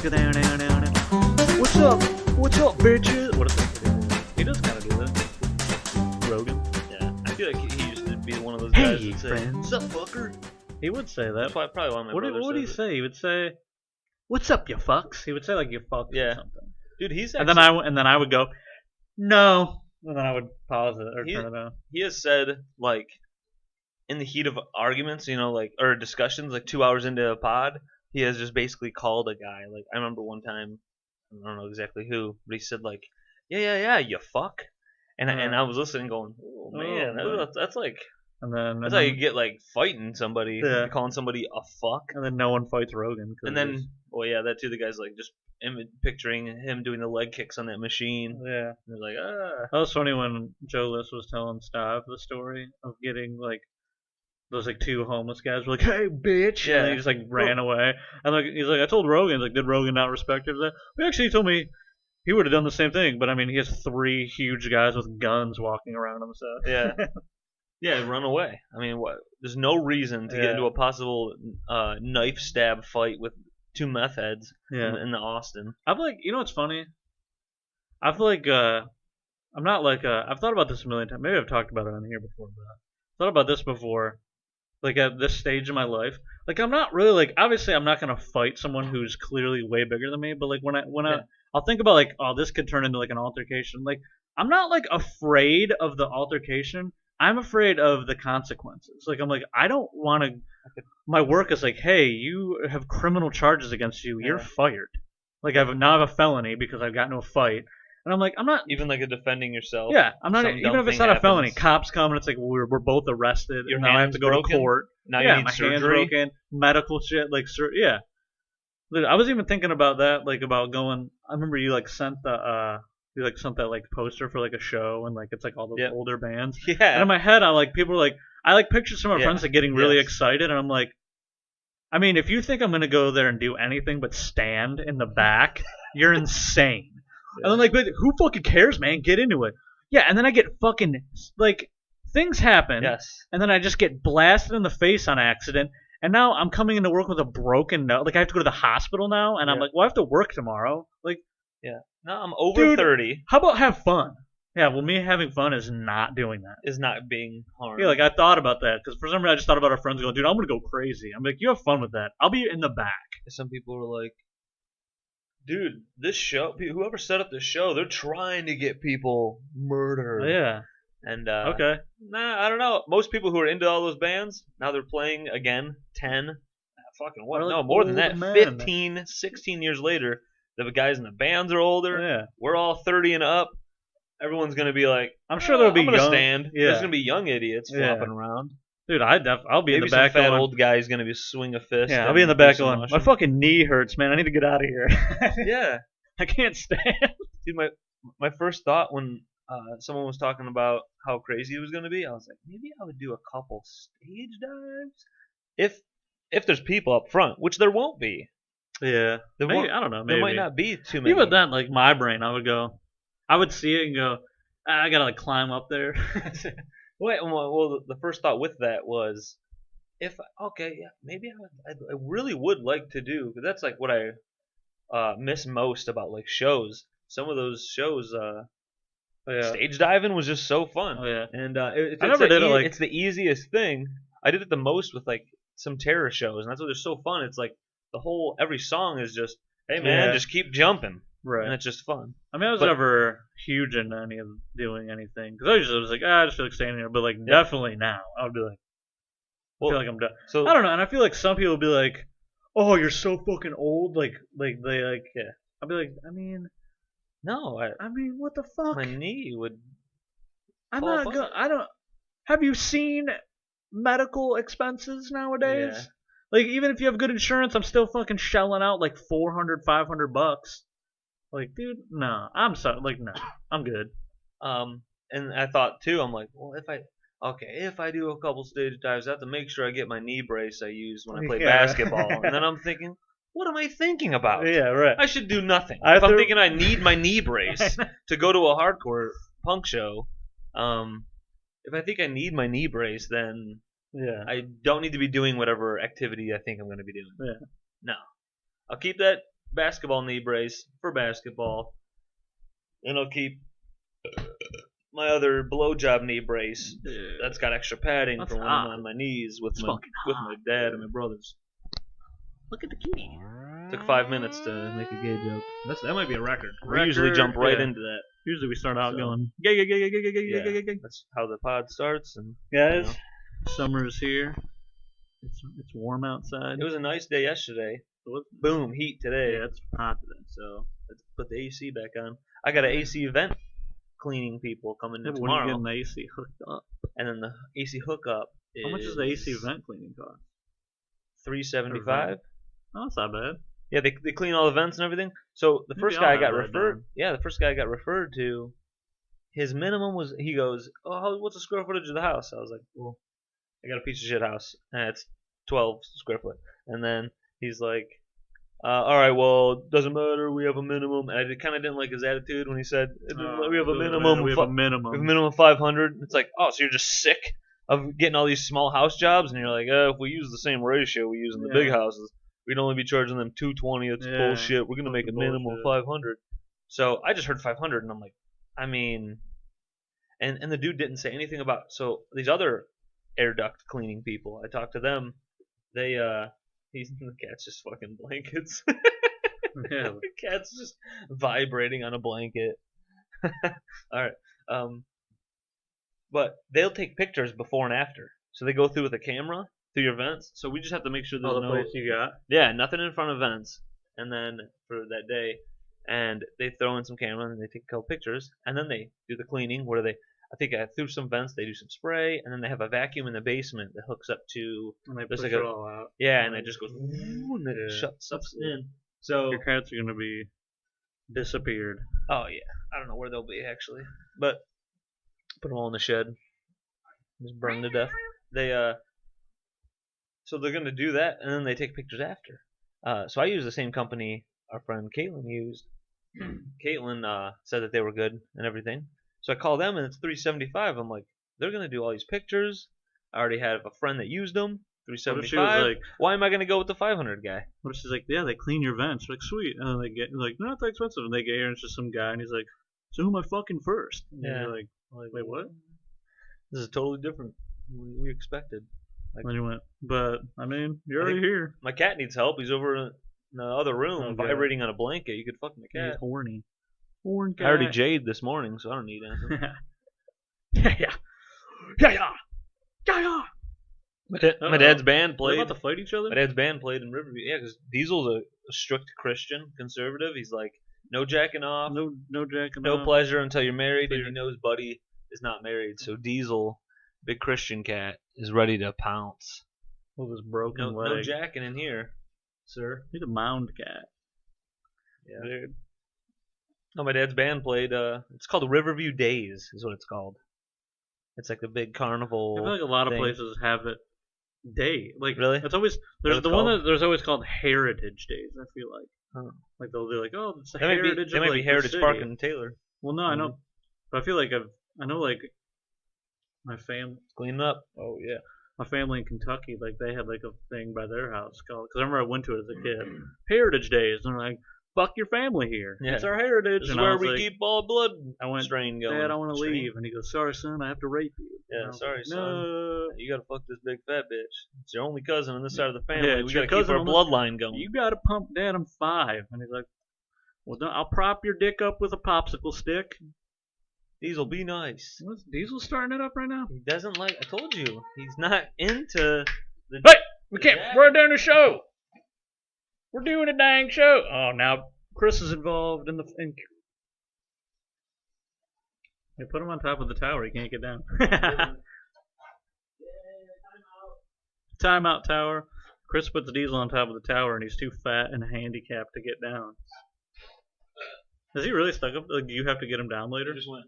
What's up? What's up, bitches? What if he does kind of do that? Rogan. Yeah, I feel like he used to be one of those guys Hey, that say, friends. "What's up, fucker?" He would say that. That's probably why my brother What would he says it. say? He would say, "What's up, you fucks?" He would say like "you fucks" Yeah. or something. Dude, he's And actually, then I would go, "No," and then I would pause it or turn it on. he has said, like, in the heat of arguments, like, or discussions, like 2 hours into a pod, he has just basically called a guy. Like, I remember one time, I don't know exactly who, but he said, like, yeah, you fuck. And I was listening going, oh, man, boy. that's like, And then that's how you get, like, fighting somebody, Yeah. calling somebody a fuck. and then no one fights Rogan. And then, well, yeah, that too. The guy's like just picturing him doing the leg kicks on that machine. yeah. And like, ah. That was funny when Joe List was telling Stav the story of getting like those like two homeless guys were like, "Hey, bitch!" Yeah. And he just like ran away. And like he's like, "I told Rogan, like, did Rogan not respect him?" He actually told me he would have done the same thing, but I mean, he has three huge guys with guns walking around him, so Yeah. Yeah, run away. I mean, what? There's no reason to get into a possible knife stab fight with two meth heads in the Austin. I've like, you know what's funny? I feel like I'm not like I've thought about this a million times. Maybe I've talked about it on here before, but I've thought about this before. Like at this stage in my life, like I'm not really like obviously I'm not gonna fight someone who's clearly way bigger than me, but like I'll think about like, oh, this could turn into like an altercation. Like I'm not like afraid of the altercation. I'm afraid of the consequences. Like I'm like I don't want to. My work is like, hey, you have criminal charges against you. You're fired. Like now I have a felony because I've gotten into a fight. And I'm like, I'm not even like a defending yourself. Yeah, I'm not some even dumb if it's thing not a felony. happens. Cops come and it's like we're both arrested. Your and now I have hand's to go broken? to court. Now yeah, you need my surgery. hand's broken. Medical shit, like yeah. Dude, I was even thinking about that, like about going. I remember you like sent the you like sent that like poster for like a show and like it's like all those older bands. Yeah. And in my head, I like people were like I like picture some of my friends like getting really Yes. excited, and I'm like, I mean, if you think I'm gonna go there and do anything but stand in the back, you're insane. And then like, but who fucking cares, man? Get into it. Yeah, and then I get fucking like things happen. Yes. And then I just get blasted in the face on accident. And now I'm coming into work with a broken nose. Like I have to go to the hospital now, and I'm like, well, I have to work tomorrow. Like, yeah. No, I'm over 30. How about have fun? Yeah, well, me having fun is not doing that. Is not being harmed. Yeah, like I thought about that because for some reason I just thought about our friends going, dude, I'm gonna go crazy. I'm like, you have fun with that. I'll be in the back. Some people were like, dude, this show, whoever set up this show, they're trying to get people murdered. Yeah. And okay. Nah, I don't know. Most people who are into all those bands, now they're playing again, 10, fucking what? Like no, more than that. Men. 15, 16 years later, the guys in the bands are older. Yeah. We're all 30 and up. Everyone's gonna be like, I'm sure there'll be I'm gonna young, stand. Yeah. There's gonna be young idiots flopping around. Dude, I'll be Maybe in the back some fat going, old guy's gonna be swing a fist. Yeah, I'll be in the back going, my fucking knee hurts, man. I need to get out of here. Yeah. I can't stand. Dude, my first thought when someone was talking about how crazy it was going to be, I was like, maybe I would do a couple stage dives if there's people up front, which there won't be. Yeah, maybe, I don't know. Maybe There might not be too many. Even then, like my brain, I would see it and go, I gotta like climb up there. Wait, well, the first thought with that was, maybe I really would like to do, because that's like what I miss most about like shows. Some of those shows, stage diving was just so fun. Oh yeah, and I never did it. Like it's the easiest thing. I did it the most with like some terror shows, and that's why they're so fun. It's like every song is just, hey man, just keep jumping, right? And it's just fun. I mean, I was never huge into any of doing anything because I was like, I just feel like standing here. But like, definitely now, I would be like, I feel like I'm done. So I don't know, and I feel like some people would be like, oh, you're so fucking old. Like they like, yeah. I'd be like, I mean. No, I mean, what the fuck? My knee would. I'm not good. I don't. Have you seen medical expenses nowadays? Yeah. Like, even if you have good insurance, I'm still fucking shelling out like $400-$500. Like, dude, no. I'm sorry. Like, no. I'm good. And I thought too. I'm like, well, if I do a couple stage dives, I have to make sure I get my knee brace I use when I play basketball. And then I'm thinking, what am I thinking about? Yeah, right. I should do nothing. If I'm thinking I need my knee brace to go to a hardcore punk show, if I think I need my knee brace, then I don't need to be doing whatever activity I think I'm going to be doing. Yeah. No. I'll keep that basketball knee brace for basketball, and I'll keep my other blowjob knee brace that's got extra padding That's for when hot. I'm on my knees with It's my fucking hot. dad and my brothers. Look at the key. Took 5 minutes to make a gay joke. That might be a record. We usually jump right into that. Usually we start out So, going gay, gay, gay, gay, gay, gay, Yeah, gay, gay, gay. that's how the pod starts. And Guys, summer is here. It's warm outside. it was a nice day yesterday. What- Boom, heat today. Yeah, it's hot today. So let's put the AC back on. I got an AC vent cleaning people coming Yeah, in but when you tomorrow, get the AC hooked up, and then the AC hookup is how much does the AC vent cleaning cost? $375. Oh, that's not bad. Yeah, they clean all the vents and everything. So the Maybe first I'll guy I have got that referred. done. Yeah, the first guy I got referred to. His minimum was, he goes, oh, what's the square footage of the house? I was like, well, I got a piece of shit house, and it's 12 square foot. And then he's like, all right, well, doesn't matter. We have a minimum. And I kind of didn't like his attitude when he said we have a minimum. We have a We have a minimum. minimum of 500. It's like, oh, so you're just sick of getting all these small house jobs, and you're like, if we use the same ratio we use in the big houses, we'd only be charging them 220. It's bullshit. We're gonna make a minimum of 500. So I just heard 500, and I'm like, I mean, and the dude didn't say anything about. So these other air duct cleaning people, I talked to them. They the cat's just fucking blankets. Yeah. The cat's just vibrating on a blanket. All right. But they'll take pictures before and after. So they go through with a camera through your vents. So we just have to make sure there's Oh, the no place you got? Yeah, nothing in front of vents. And then for that day, and they throw in some camera and they take a couple pictures, and then they do the cleaning where they, I think through some vents they do some spray, and then they have a vacuum in the basement that hooks up to. And they There's push like it all out. Yeah, and it just goes and then it sucks in. So Your cats are gonna be disappeared. oh yeah, I don't know where they'll be actually, but put them all in the shed, just burn to death. They so they're gonna do that, and then they take pictures after. So I use the same company our friend Caitlin used. Caitlin said that they were good and everything. So I call them and it's $375. I'm like, they're gonna do all these pictures. I already have a friend that used them. What if she was $375. like, Why am I gonna go with the 500 guy? what if she's like, yeah, they clean your vents. We're like, sweet. And then they get like, they're not that expensive. And they get here and it's just some guy and he's like, so who am I fucking first? And Yeah. you're like, wait, what? This is totally different than we expected. And then you went, but I mean, you're I already think- here. My cat needs help. He's over in the other room Okay. vibrating on a blanket. You could fuck my He's cat. horny. Horn I already cat. jade this morning, so I don't need anything. yeah, yeah, yeah, yeah, yeah, yeah. My dad's band They're played. about to fight each other. My dad's band played in Riverview. Yeah, because Diesel's a strict Christian conservative. He's like, no jacking off, No jacking no off. pleasure until you're married, Until and he knows Buddy is not married. So Diesel, big Christian cat, is ready to pounce. With his broken No leg. jacking in here, sir. He's a mound cat. Yeah. Dude. No, my dad's band played. It's called Riverview Days, is what it's called. It's like the big carnival. I feel like a lot of thing. places have it day. Like Really? It's always there's What the it's one called? that there's always called Heritage Days. I feel like. Oh. Like they'll do like, oh, it's the That might be, heritage. that of, might like, be the Heritage city. Park in Taylor. Well, no, I know, but I feel like I know like my family. Cleaning up. Oh yeah, my family in Kentucky, like they had like a thing by their house called. Because I remember I went to it as a kid, Heritage Days, and they're like, "Fuck your family here. Yeah. It's our heritage." This is and I where was we like, keep all blood I went, strain going. Dad, I want to Strain? leave, and he goes, "Sorry, son, I have to rape you." Yeah, And I was sorry, like, son. no. You gotta fuck this big fat bitch. It's your only cousin on this side of the family. Yeah, we it's your gotta keep cousin our on this- bloodline going. You gotta pump, Dad. I'm 5, and he's like, "Well, I'll prop your dick up with a popsicle stick." Diesel, be nice. What's Diesel starting it up right now? He doesn't like. I told you, he's not into the. Hey, we can't. Yeah. We're doing a show. We're doing a dang show. Oh, now Chris is involved in the. Hey, put him on top of the tower. He can't get down. Timeout tower. Chris puts Diesel on top of the tower, and he's too fat and handicapped to get down. Is he really stuck up? Like, do you have to get him down later? Just went.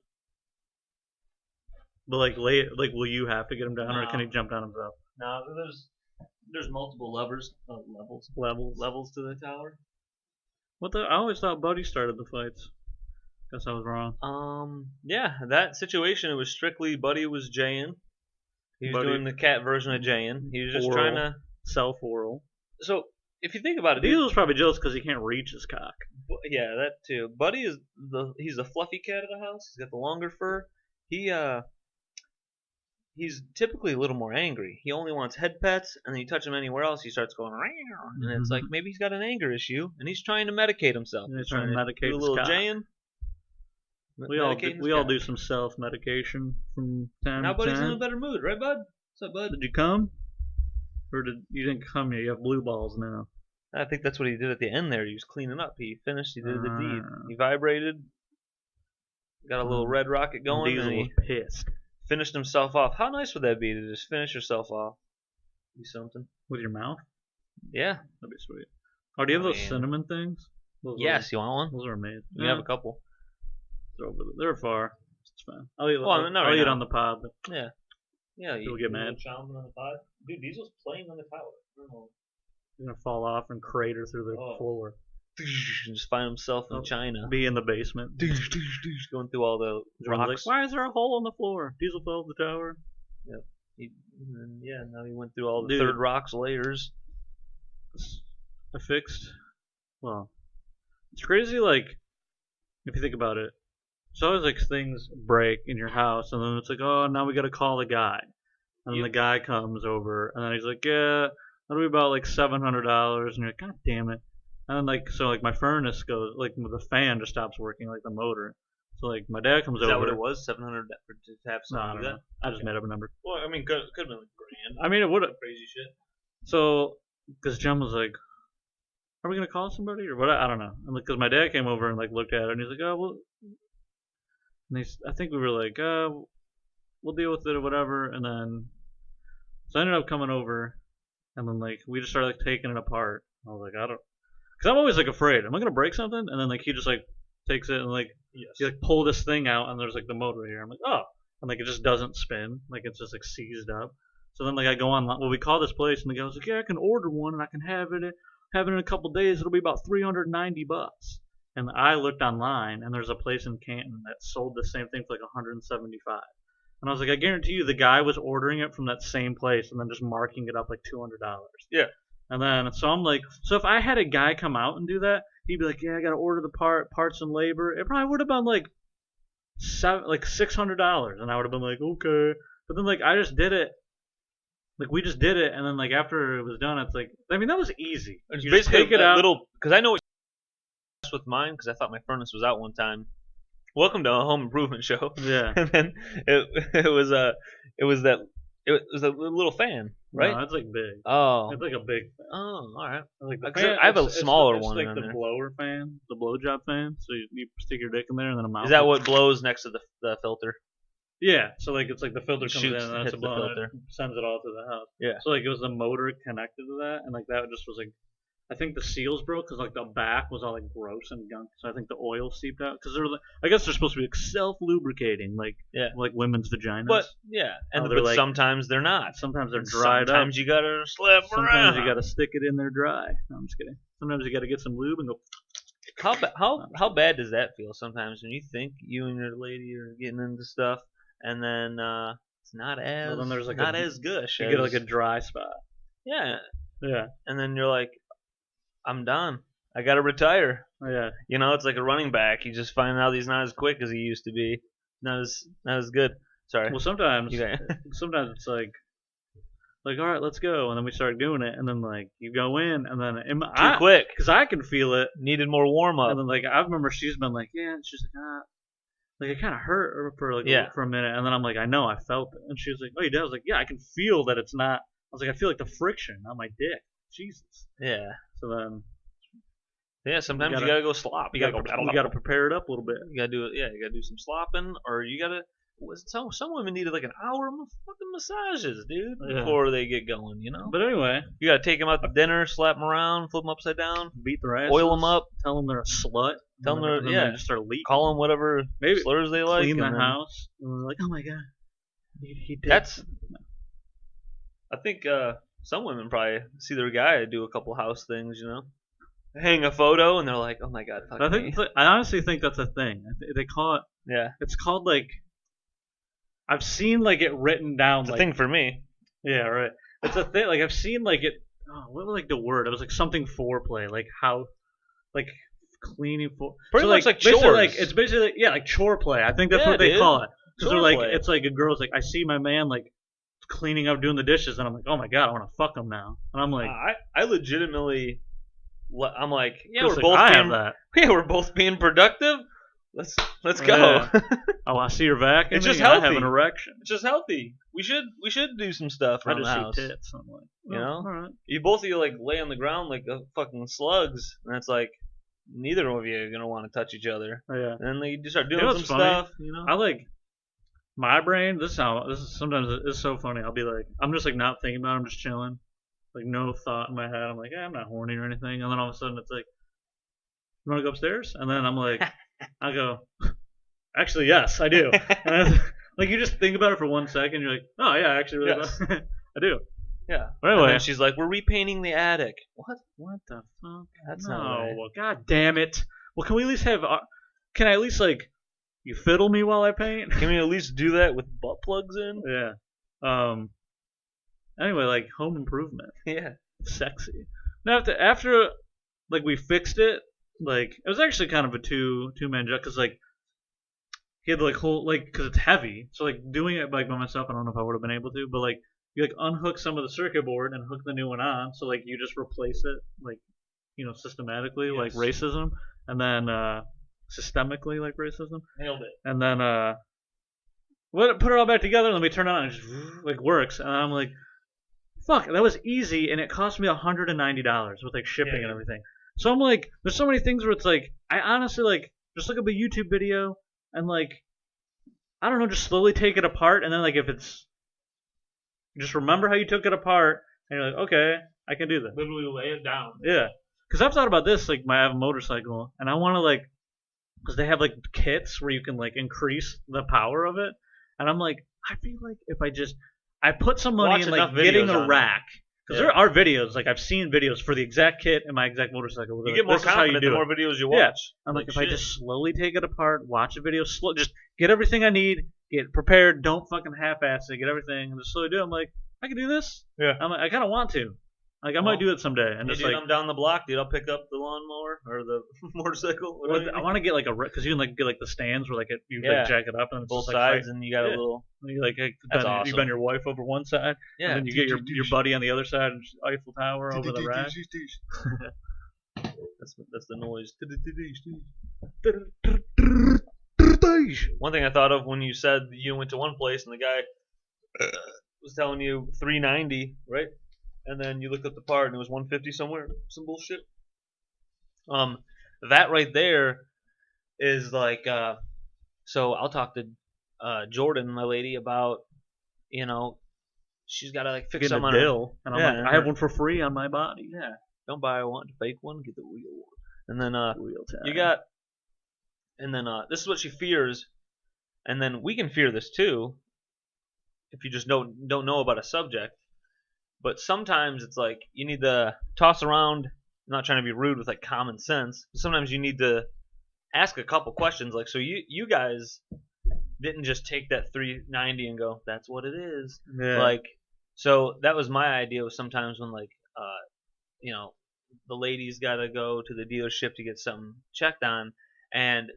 But like, will you have to get him down, or can he jump down himself? No, there's multiple levels to the tower. What the? I always thought Buddy started the fights. Guess I was wrong. Yeah, that situation, it was strictly Buddy was Jayin. He was Buddy- doing the cat version of Jayin. He was just Oral. trying to. Self-oral. So if you think about it, dude, Diesel's probably jealous because he can't reach his cock. yeah, that too. Buddy is he's the fluffy cat of the house. He's got the longer fur. He he's typically a little more angry. He only wants head pets, and then you touch him anywhere else, he starts going, "Meow," and it's like maybe he's got an anger issue, and he's trying to medicate himself. Yeah, He's trying to medicate do a his little cock. Jayin. We all do some self medication from time Now to Buddy's in a time. better mood, right, Bud? What's up, Bud? Did you come? Or you didn't come yet? You have blue balls now. I think that's what he did at the end there. He was cleaning up. He finished. He did the deed. Ah. He vibrated. Got a little red rocket going, Diesel and was he pissed. finished himself off. How nice would that be to just finish yourself off? Do something. With your mouth? Yeah. That'd be sweet. Oh, do you have those Man. cinnamon things? Those Yes, you want one? Those are amazing. We have a couple. They're far. It's fine. I'll eat, Well, not right I'll eat now. on the pod. But Yeah. Yeah, People you get mad. chomping on the pod. Dude, Diesel's playing on the tower. I don't know. you're going to fall off and crater through the Oh. floor. And just find himself in Oh. China. Be in the basement. Going through all the Everyone's rocks. like, why is there a hole in the floor? Diesel fell off the tower. Now he went through all the Dude. third rock's layers. I fixed. Well, it's crazy. Like, if you think about it, it's always like things break in your house, and then it's like, oh, now we got to call the guy, and then Yep. the guy comes over, and then he's like, yeah, that'll be about like $700, and you're like, god damn it, and then like so like my furnace goes like the fan just stops working, like the motor. So like my dad comes Is that over. what it was? 700 to have No, I something don't like know. that? I just made up a number. Well, I mean, could have been like grand. I mean, it would have. Crazy shit. So, because Jem was like, "Are we gonna call somebody or what?" I don't know. And because my dad came over and like looked at it, and he's like, "Oh, well," and I think we were like, "We'll deal with it or whatever." And then, so I ended up coming over, and then like we just started like taking it apart. I was like, I don't, because I'm always like afraid. Am I gonna break something? And then like he just like takes it and like Yes. he like pull this thing out, and there's like the motor here. I'm like, oh, and like it just doesn't spin, like it's just like seized up. So then like I go on, well, we call this place, and the guy was like, yeah, I can order one, and I can have it in a couple days. It'll be about $390. And I looked online, and there's a place in Canton that sold the same thing for like 175. And I was like, I guarantee you, the guy was ordering it from that same place, and then just marking it up like $200. Yeah. And then so I'm like, so if I had a guy come out and do that, he'd be like, yeah, I gotta order the parts and labor. It probably would have been like $600, and I would have been like, okay. But then like I just did it. Like we just did it, and then like after it was done, it's like, I mean, that was easy. It's You just basically take it a out. little, because I know what with mine, because I thought my furnace was out one time. Welcome to a home improvement show. Yeah. And then it was a little fan, right? No, it's like big. Oh. It's like a big. Oh, all right. Like the 'Cause fan, I have a it's smaller it's one like in the there. blower fan, the blowjob fan. So you stick your dick in there, and then a mouth. Is that what blows next to the filter? Yeah. So like it's like the filter It comes in, shoots- and then it's hits a the blower, and filter. it sends it all to the house. Yeah. So like it was the motor connected to that, and like that just was like, I think the seals broke because like the back was all like gross and gunk. So I think the oil seeped out because they're like, I guess they're supposed to be like self lubricating, like women's vaginas. But yeah, and Oh, they're but like- sometimes they're not. sometimes they're dried Sometimes up. you gotta slap Sometimes around. you gotta stick it in there dry. No, I'm just kidding. Sometimes you gotta get some lube and go. How bad does that feel sometimes when you think you and your lady are getting into stuff and then it's not as Well, then there's like not a- as gush. You as, get like a dry spot. yeah, Yeah. and then you're like, I'm done. I gotta retire. Oh, yeah. You know, it's like a running back. You just find out he's not as quick as he used to be. Not as good. Sorry. Well, sometimes You got- sometimes it's like all right, let's go, and then we start doing it, and then like you go in, and then Too quick. because I can feel it, Needed more warm up. and then like I remember she's been like, yeah, and she's like it kind of hurt her for like Yeah. for a minute, and then I'm like, I know, I felt it, and she was like, oh, you did? I was like, yeah, I can feel that it's not. I was like, I feel like the friction on my dick. Jesus. Yeah. So then Yeah. Sometimes you gotta- gotta go slop. You gotta go. you gotta prepare it up a little bit. You gotta do it. Yeah, you gotta do some slopping, or you gotta. Some women needed like an hour of fucking massages, dude, Yeah. before they get going. You know. But anyway, You gotta take them out to dinner, slap them around, flip them upside down, beat their ass, oil them up, tell them they're a slut, Tell 'em they're- and then yeah. they just start leaking. call them whatever Maybe slurs they like. clean the and then- house, and they're like, oh my god, he did. That's. I think some women probably see their guy do a couple house things. You know, hang a photo, and they're like, oh my god, fuck I me. think I honestly think that's a thing. They call it. Yeah, It's called like. I've seen like it written down it's a like thing for me. yeah right. It's a thing like I've seen like it. what was like the word? It was like something foreplay, like how, like cleaning for. Pretty So much like basically, chores. like it's basically yeah, like chore play. I think that's Yeah, what they dude. call it. Because they're Chore like, play. it's like a girl's like, I see my man like cleaning up, doing the dishes, and I'm like, oh my god, I want to fuck him now. And I'm like, I legitimately, I'm like, yeah, just we're like, both I have being, that. yeah, we're both being productive. Let's go. Yeah. Oh, I see your vacuuming. It's just and I have healthy. an erection. It's just healthy. We should do some stuff I around just the see house. tits. I'm like, You know, all right. you both of you like lay on the ground like fucking slugs, and it's like neither of you are gonna want to touch each other. Oh, yeah. And then you just start You doing know some what's funny? stuff. You know, I like my brain. This is sometimes it's so funny. I'll be like, I'm just like not thinking about it. I'm just chilling, like no thought in my head. I'm like, I'm not horny or anything. And then all of a sudden it's like, you want to go upstairs? And then I'm like, I go, actually yes, I do. And then, like you just think about it for 1 second. You're like, oh yeah, I actually really, Yes. I do. yeah. But And anyway, then she's like, we're repainting the attic. What the fuck? That's no, not right. well, god damn it. Well, can we at least have? Can I at least like you fiddle me while I paint? Can we at least do that with butt plugs in? Yeah. Anyway, like home improvement, Yeah. sexy. Now after like we fixed it, like it was actually kind of a two-man job because like he had to like hold like because it's heavy, so like doing it like by myself, I don't know if I would have been able to, but like you like unhook some of the circuit board and hook the new one on, so like you just replace it like systematically like Yes. racism, and then systemically like racism, Nailed it. and then put it all back together, and then we turn it on and it just like works, and I'm like, fuck, that was easy, and it cost me $190 with like shipping and everything. So I'm like, there's so many things where it's like, I honestly like just look up a YouTube video and like, I don't know, just slowly take it apart, and then like if it's, just remember how you took it apart, and you're like, okay, I can do this. Literally lay it down. Yeah, because I've thought about this. Like, I have a motorcycle, and I want to like, because they have like kits where you can like increase the power of it, and I'm like, I feel like if I put some money Watch in like enough getting videos a on rack, because Yeah. there are videos, like I've seen videos for the exact kit and my exact motorcycle. You get more This is how you confident do the it. more videos you Yeah. watch. I'm like, if I shit. just slowly take it apart, watch a video, just get everything I need, get prepared, don't fucking half-ass it, get everything, and just slowly do it. I'm like, I can do this. Yeah. I'm like, I kind of want to. Like, I might do it someday, and Hey, just dude, like, I'm down the block, dude. I'll pick up the lawnmower or the motorcycle. Whatever I want to get like because you can like get like the stands where like you Yeah. like jack it up and it's both just, like, sides, and you got a Yeah. little. you like That's you awesome. bend your wife over one side, Yeah. and then you get your buddy on the other side and just Eiffel Tower over the rack. That's the noise. One thing I thought of when you said you went to one place and the guy was telling you $390, right? And then you looked up the part and it was $150 somewhere, some bullshit. That right there is like, so I'll talk to Jordan, my lady, about, she's got to like fix Getting something a on her. dill, and I'm Yeah, like, and I have her- one for free on my body. Yeah, don't buy one, fake one, get the real one. And then Real time. you got, and then this is what she fears, and then we can fear this too, if you just don't know about a subject. But sometimes it's like you need to toss around. I'm not trying to be rude with like common sense. But sometimes you need to ask a couple questions. Like, so you guys didn't just take that 390 and go, that's what it is. Yeah. Like, so that was my idea. Was sometimes when like the ladies got to go to the dealership to get something checked on, and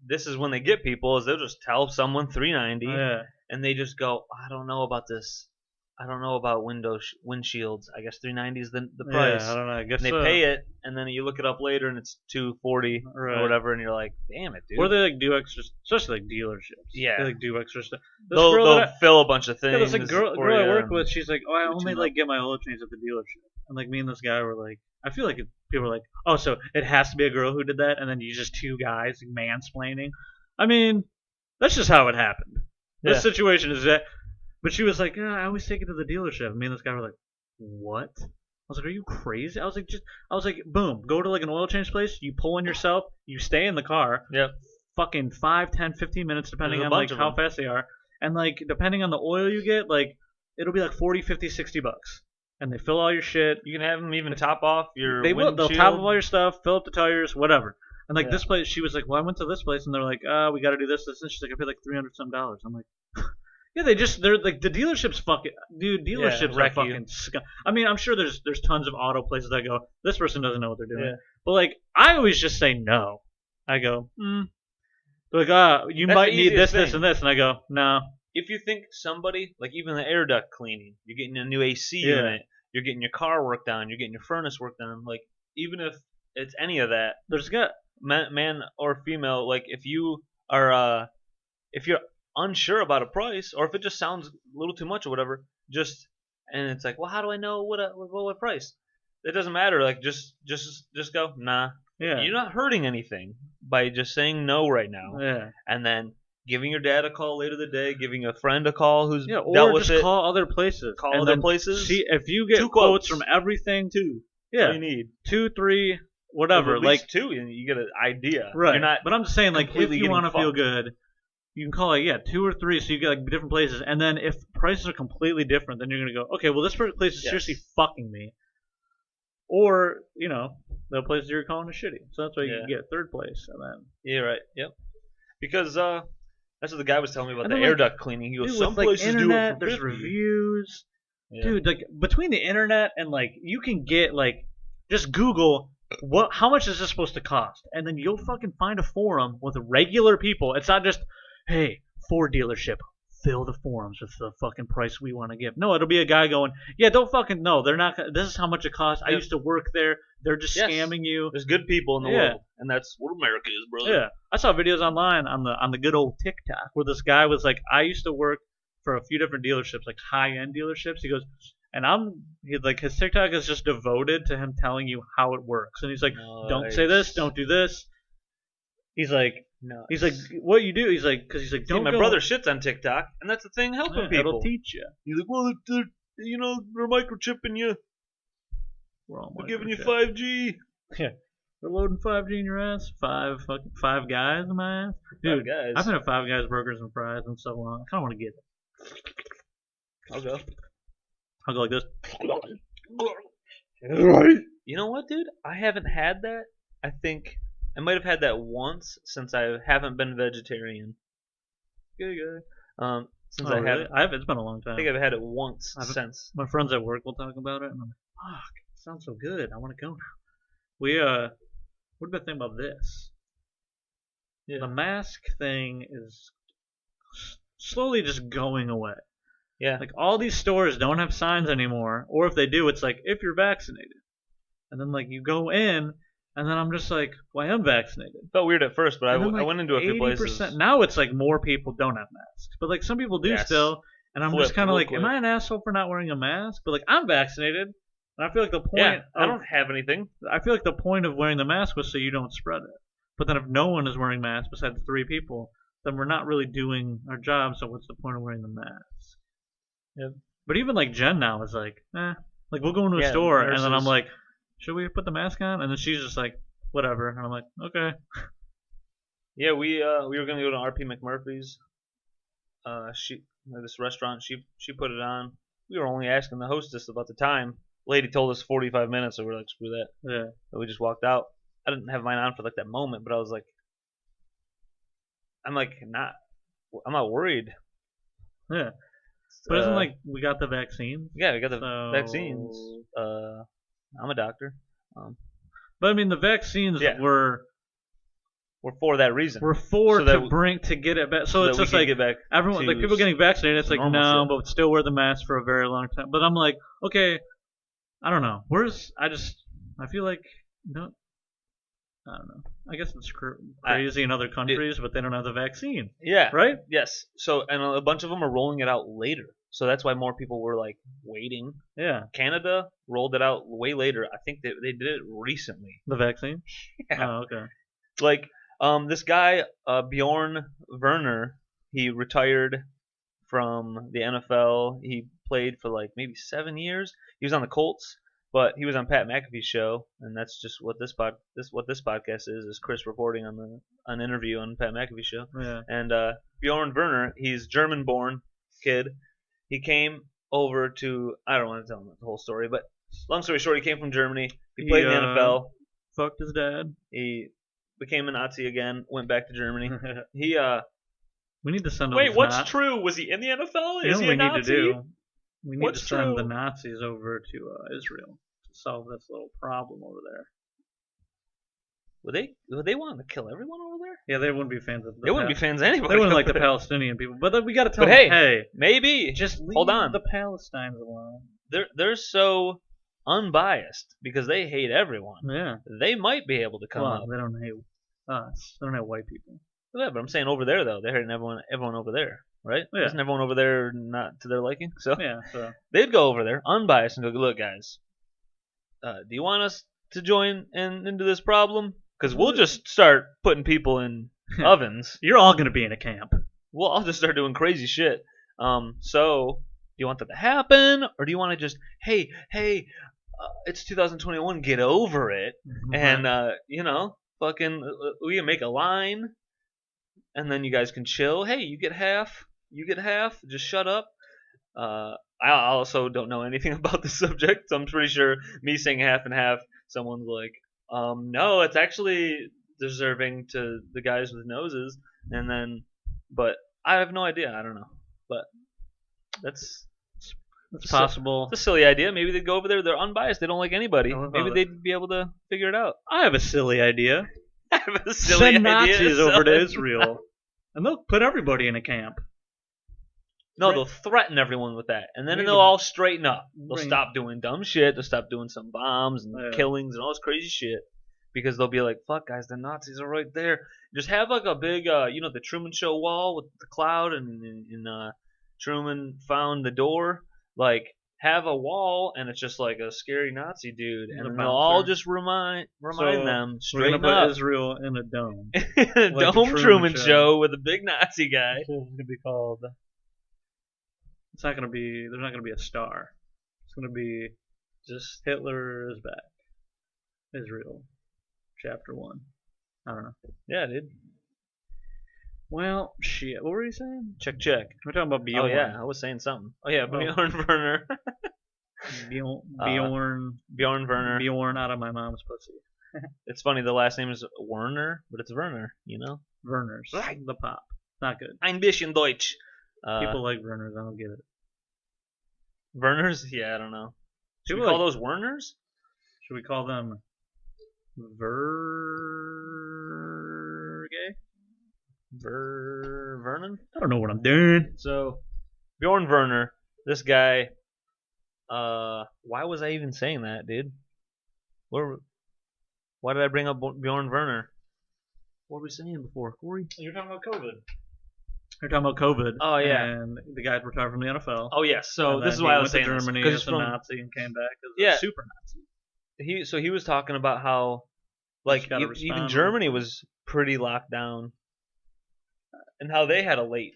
this is when they get people is they'll just tell someone 390, yeah. and they just go, I don't know about this. I don't know about windshields. I guess 390 is the price. Yeah, I don't know. I guess And they so. pay it, and then you look it up later, and it's 240 Right. or whatever, and you're like, damn it, dude. Or they like do extra, especially like dealerships. Yeah. They like do extra stuff. This they'll girl that fill a bunch of yeah, things. there's a girl for I you, work and- with. She's like, oh, I do only too like get my oil changed at the dealership. And like me and this guy were like, I feel like people are like, oh, so it has to be a girl who did that, and then you just two guys mansplaining. I mean, that's just how it happened. This Yeah. situation is that. But she was like, I always take it to the dealership. Me and this guy were like, what? I was like, are you crazy? I was like, boom, go to like an oil change place. You pull in yourself. You stay in the car. Yep. Fucking 5, 10, 15 minutes depending There's a on like bunch of how them. fast they are, and like depending on the oil you get, like it'll be like 40, 50, 60 bucks, and they fill all your shit. You can have them even top off your They'll windshield. top up all your stuff, fill up the tires, whatever. And like Yeah. this place, she was like, well, I went to this place, and they're like, we got to do this, and she's like, I paid like $300 some. I'm like, Yeah, they're like the dealerships fucking dude. Yeah, Dealerships are wreck you. fucking. I mean, I'm sure there's tons of auto places that go. This person doesn't know what they're doing. Yeah. But like, I always just say no. I go, They're like, you That's the might need easiest this, this, thing. and this, and I go, no. If you think somebody, like even the air duct cleaning, you're getting a new AC Yeah. unit, you're getting your car worked on, you're getting your furnace worked on, like even if it's any of that, There's got man or female, like if you're unsure about a price or if it just sounds a little too much or whatever, just and it's like, well, how do I know what price? It doesn't matter. Like just go, nah. yeah, You're not hurting anything by just saying no right now, yeah. and then giving your dad a call later the day, giving a friend a call who's Yeah, dealt or with just it. call other places. Call and other then places. See if you get 2 quotes quotes from everything. Two. Yeah, That's all you need. 2, 3, At whatever. least Like, two, and you get an idea. right. You're not But I'm just saying, like, if completely you getting want to feel fucked. good, you can call it 2 or 3, so you get like different places. And then if prices are completely different, then you're gonna go, okay, well this place is Yes. seriously fucking me. Or the places you're calling is shitty. So that's why you Yeah. can get third place, and then Yeah, right. Yep. Because that's what the guy was telling me about And the then, air like, duct cleaning. He goes, dude, some with like places do it internet, for there's 50. reviews. Yeah. Dude, like between the internet and like you can get like just Google how much is this supposed to cost, and then you'll fucking find a forum with regular people. It's not just, hey, Ford dealership, fill the forums with the fucking price we want to give. No, it'll be a guy going, yeah, don't fucking no, they're not. This is how much it costs. I Yep. used to work there. They're just Yes. scamming you. There's good people in the Yeah. world, and that's what America is, brother. Yeah, I saw videos online on the good old TikTok where this guy was like, I used to work for a few different dealerships, like high end dealerships. He goes, and his TikTok is just devoted to him telling you how it works, and he's like, don't say this, don't do this. He's like, what you do? He's like, because he's like, See, don't. my go. brother shits on TikTok, and that's the thing, helping Yeah, people. it'll teach you. He's like, well, they're microchipping you. We're all They're giving you microchipped. 5G. Yeah, they're loading 5G in your ass. Five guys in my ass, dude. 5 guys. I've been at Five Guys Burgers and Fries and so on. I kind of want to get it. I'll go. I'll go like this. You know what, dude? I haven't had that. I think I might have had that once since I haven't been vegetarian. Good guy. Since I really? haven't. It's been a long I time. think I've had it once I've- since. My friends at work will talk about it, and I'm like, fuck, it sounds so good. I want to go now. What do you think about this? Yeah. The mask thing is slowly just going away. Yeah. Like, all these stores don't have signs anymore, or if they do, it's like, if you're vaccinated. And then, like, you go in, and then I'm just like, well, I am vaccinated. Felt weird at first, but I And then, like, went into a few places. 80%. Now it's like more people don't have masks, but like some people do Yes. still. And I'm Flip, just kind of real like, quick. am I an asshole for not wearing a mask? But like, I'm vaccinated, and I feel like the point. Yeah, I don't have anything. I feel like the point of wearing the mask was so you don't spread it. But then if no one is wearing masks besides 3 people, then we're not really doing our job. So what's the point of wearing the mask? Yep. But even like Jen now is like, like we'll go into a Yeah, store and then I'm nurses. like, should we put the mask on? And then she's just like, whatever. And I'm like, okay. Yeah, we were gonna go to RP McMurphy's. This restaurant. She put it on. We were only asking the hostess about the time. Lady told us 45 minutes, so we're like, screw that. Yeah. So we just walked out. I didn't have mine on for like that moment, but I was like, I'm not worried. Yeah. But isn't like we got the vaccine? Yeah, we got the So- vaccines. I'm a doctor. But I mean, the vaccines Yeah. were for that reason. for So that to get it back. So that it's we just can like get back everyone, to like people getting vaccinated. It's like normal no, shit. but still wear the mask for a very long time. But I'm like, okay, I don't know. I feel like no. I don't know. I guess it's crazy in other countries, but they don't have the vaccine, Yeah. right? Yes. So and a bunch of them are rolling it out later. So that's why more people were like waiting. Yeah, Canada rolled it out way later. I think they did it recently. the vaccine. Yeah. Oh, okay. Like this guy Bjorn Werner, he retired from the NFL. He played for like maybe 7 years. He was on the Colts, but he was on Pat McAfee's show, and that's just what this podcast is Chris reporting on an interview on Pat McAfee's show. Yeah. And Bjorn Werner, he's German-born kid. He came over to, I don't want to tell him the whole story, but long story short, he came from Germany. He played in the NFL. Fucked his dad. He became a Nazi again, went back to Germany. He We need to send all Wait, these what's Nazis. true? Was he in the NFL? You know Is what he a we need to Nazi? do? We need What's to send the true? Nazis over to Israel to solve this little problem over there. Would they want to kill everyone over there? Yeah, they wouldn't be fans of the They wouldn't be fans of anybody. They wouldn't like over the there. Palestinian people, but then we got to tell But them, hey, hey, maybe just leave hold on. the Palestinians alone. They're so unbiased because they hate everyone. Yeah. They might be able to come Well, up. they don't hate us. They don't hate white people. Yeah, but I'm saying over there though, they're hating everyone over there, right? Yeah. Isn't everyone over there not to their liking? So Yeah. So they'd go over there, unbiased, and go, look, guys, do you want us to join into this problem? Because we'll just start putting people in ovens. you're all gonna be in a camp. We'll all just start doing crazy shit. So do you want that to happen, or do you want to just, hey, it's 2021, get over it, and fucking, we can make a line, and then you guys can chill. Hey, you get half, just shut up. I also don't know anything about the subject, so I'm pretty sure me saying half and half, someone's like, no, it's actually deserving to the guys with noses, and then, but I have no idea. I don't know, but that's possible. It's a silly idea. Maybe they'd go over there. They're unbiased. They don't like anybody. I love Maybe it. they'd be able to figure it out. I have a silly idea. I have a silly Send idea. Nazis over to Israel, and they'll put everybody in a camp. No, they'll threaten everyone with that, and then Bring they'll them- all straighten up. They'll bring- stop doing dumb shit. They'll stop doing some bombs and Yeah. killings and all this crazy shit, because they'll be like, "Fuck, guys, the Nazis are right there." Just have like a big, the Truman Show wall with the cloud, and Truman found the door. Like, have a wall, and it's just like a scary Nazi dude, And and a then they'll all bouncer. just remind So, them We're gonna straighten put up. Israel in a dome. A the Dome Truman Truman Show. show with a big Nazi guy. It's gonna be called. It's not gonna be. There's not gonna be a star. It's gonna be just Hitler is back. Israel, Chapter 1. I don't know. Yeah, dude. Well, shit. What were you saying? Check. We're talking about Bjorn. Oh yeah, I was saying something. Oh yeah, Oh. Bjorn Werner. Bjorn. Bjorn Werner. Bjorn out of my mom's pussy. It's funny. The last name is Werner, but it's Werner. You know. Werners. Right. The pop. Not good. Ein bisschen Deutsch. People like Werners. I don't get it. Werners? Yeah, I don't know. Should we People call like- those Werners? Should we call them Vergay? Vernon? I don't know what I'm doing. So, Bjorn Werner, this guy. Why was I even saying that, dude? Why did I bring up Bjorn Werner? What were we saying before, Corey? You're talking about COVID. You're talking about COVID. Oh, yeah. And the guy retired from the NFL. Oh yes. So And this then is why he I was went saying to Germany this. 'Cause as a from Nazi and came back as Yeah. a super Nazi. he was talking about how like Just gotta even respond. Germany was pretty locked down, and how they had a late.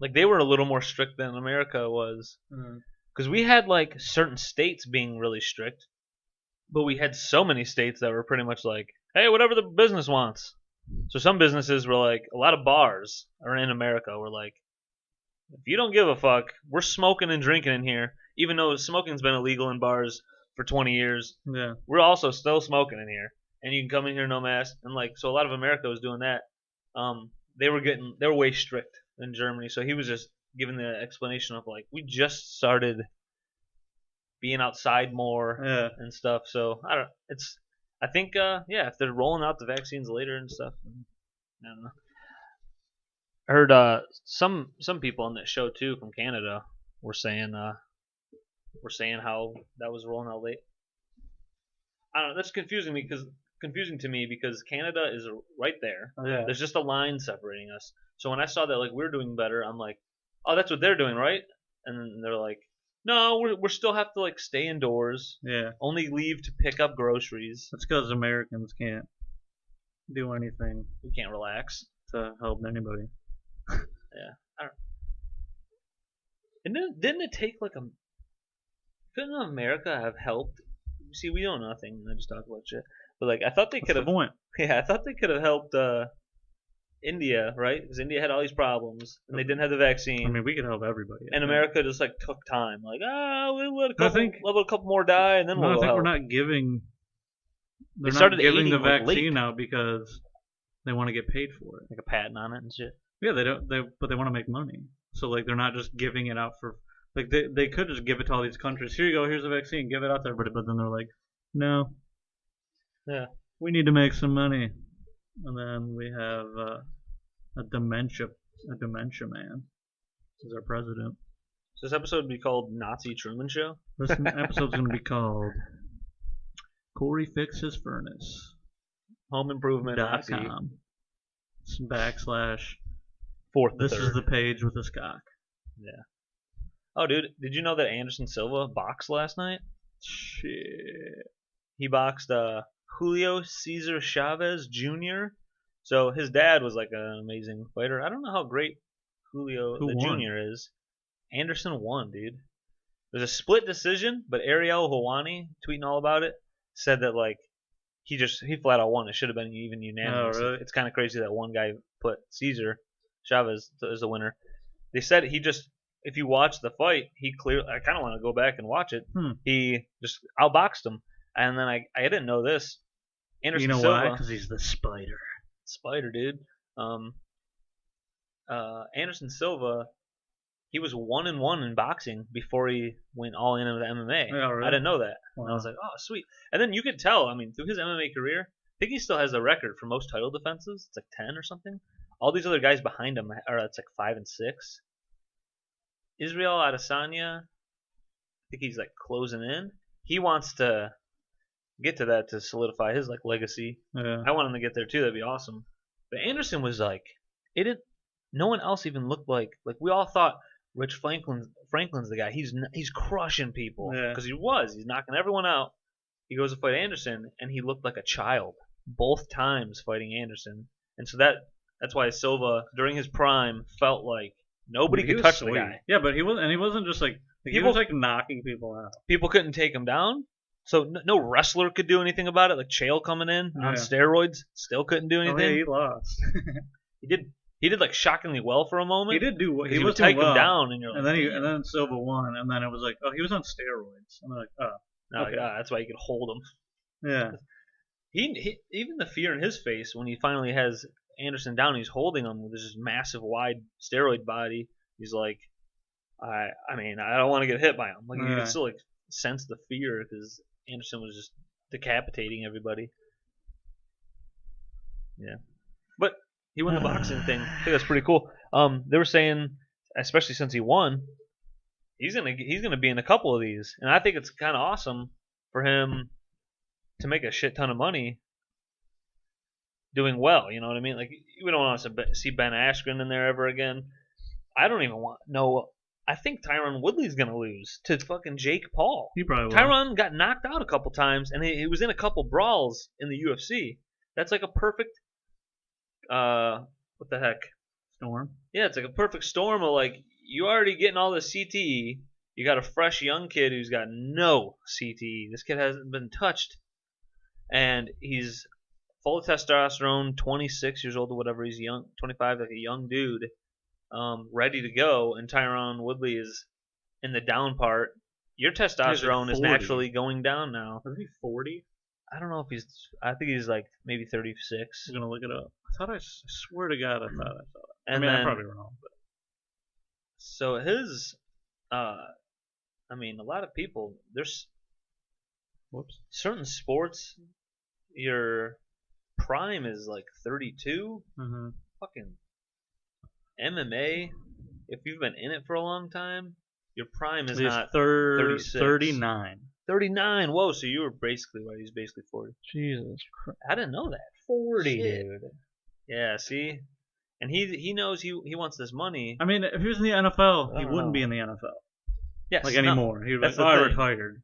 Like they were a little more strict than America was. Mm. Because we had like certain states being really strict, but we had so many states that were pretty much like, hey, whatever the business wants. So some businesses were like, a lot of bars are in America were like, if you don't give a fuck, we're smoking and drinking in here, even though smoking's been illegal in bars for 20 years. Yeah. We're also still smoking in here, and you can come in here no mask. And like, so a lot of America was doing that. They were way strict in Germany. So he was just giving the explanation of like, we just started being outside more Yeah. and stuff. So I think if they're rolling out the vaccines later and stuff, I don't know. I heard some people on that show too from Canada were saying how that was rolling out late. I don't know. That's confusing to me because Canada is right there. Oh, yeah. There's just a line separating us. So when I saw that like we're doing better, I'm like, oh, that's what they're doing, right? And then they're like, no, we're still have to like stay indoors, Yeah. only leave to pick up groceries. That's because Americans can't do anything We can't relax. to help anybody. And didn't it take like couldn't America have helped? See, we know nothing. I just talk about shit. But like, I thought they What's could the have. point? Yeah, I thought they could have helped India, right? Because India had all these problems and they didn't have the vaccine. I mean, we could help everybody. and America just like took time, like we'll let I a couple more die, and then No, we'll I go think help. we're not giving. They're started not giving the aiding, like, vaccine late. out because they want to get paid for it. Like a patent on it and shit. Yeah, they don't. But they want to make money. So like they're not just giving it out for like they could just give it to all these countries. Here you go. Here's a vaccine. Give it out to everybody. But then they're like, no, Yeah. we need to make some money. And then we have a dementia man is our president. So this episode would be called Nazi Truman Show. This episode's gonna be called Corey Fix His Furnace. Home Improvement Nazi. .com / Fourth. This is the page with the cock. Yeah. Oh, dude, did you know that Anderson Silva boxed last night? Shit. He boxed Julio Cesar Chavez Jr. So his dad was like an amazing fighter. I don't know how great Julio Who the won? Jr. is. Anderson won, dude. There's a split decision, but Ariel Helwani, tweeting all about it, said that like he flat out won. It should have been even unanimous. Oh, really? It's kind of crazy that one guy put Cesar Chavez as the winner. They said if you watch the fight, he clearly. I kind of want to go back and watch it. He just outboxed him, and then I didn't know this. Anderson You know Silva, why? Because he's the spider. dude. Anderson Silva, he was 1-1 in boxing before he went all in with MMA. Yeah, really? I didn't know that. Wow. And I was like, oh, sweet. And then you could tell. I mean, through his MMA career, I think he still has the record for most title defenses. It's like 10 or something. All these other guys behind him are it's like 5 and 6. Israel Adesanya, I think he's like closing in. He wants to get to that to solidify his like legacy. Yeah. I want him to get there too. That'd be awesome. But Anderson was like, it didn't. No one else even looked like we all thought Rich Franklin's the guy. He's crushing people because he was. He's knocking everyone out. He goes to fight Anderson and he looked like a child both times fighting Anderson. And so that's why Silva during his prime felt like nobody could touch the guy. Yeah, but he wasn't just like he was like knocking people out. People couldn't take him down. So no wrestler could do anything about it. Like Chael coming in on steroids, still couldn't do anything. Oh, yeah, he lost. He did like shockingly well for a moment. He did do well. He would take him down, and then Silva won, and then it was like, oh, he was on steroids. I'm like, oh, no, okay. That's why you could hold him. Yeah. He even the fear in his face when he finally has Anderson down, he's holding him with this massive, wide steroid body. He's like, I mean, I don't want to get hit by him. Like you can still like sense the fear because Anderson was just decapitating everybody. Yeah, but he won the boxing thing. I think that's pretty cool. They were saying, especially since he won, he's gonna be in a couple of these, and I think it's kind of awesome for him to make a shit ton of money doing well. You know what I mean? Like we don't want to see Ben Askren in there ever again. I don't even know. I think Tyron Woodley's gonna lose to fucking Jake Paul. He probably will. Tyron got knocked out a couple times, and he was in a couple brawls in the UFC. That's like a perfect, what the heck? Storm. Yeah, it's like a perfect storm of like you already getting all the CTE. You got a fresh young kid who's got no CTE. This kid hasn't been touched, and he's full of testosterone, 26 years old or whatever. He's young, 25, like a young dude. Ready to go, and Tyron Woodley is in the down part. Your testosterone is naturally going down now. Is he 40? I don't know if I think he's like maybe 36. I'm gonna look it up. I swear to God, I thought I saw it. And I'm probably wrong, but so his, I mean, a lot of people. There's certain sports, your prime is like 32. Mm-hmm. Fucking MMA, if you've been in it for a long time, your prime is not 36. 39. 39. Whoa, so you were basically right. He's basically 40. Jesus Christ. I didn't know that. 40, Shit. dude. Yeah, see? And he knows he wants this money. I mean, if he was in the NFL, he wouldn't be in the NFL. Yes, like anymore. He was I retired.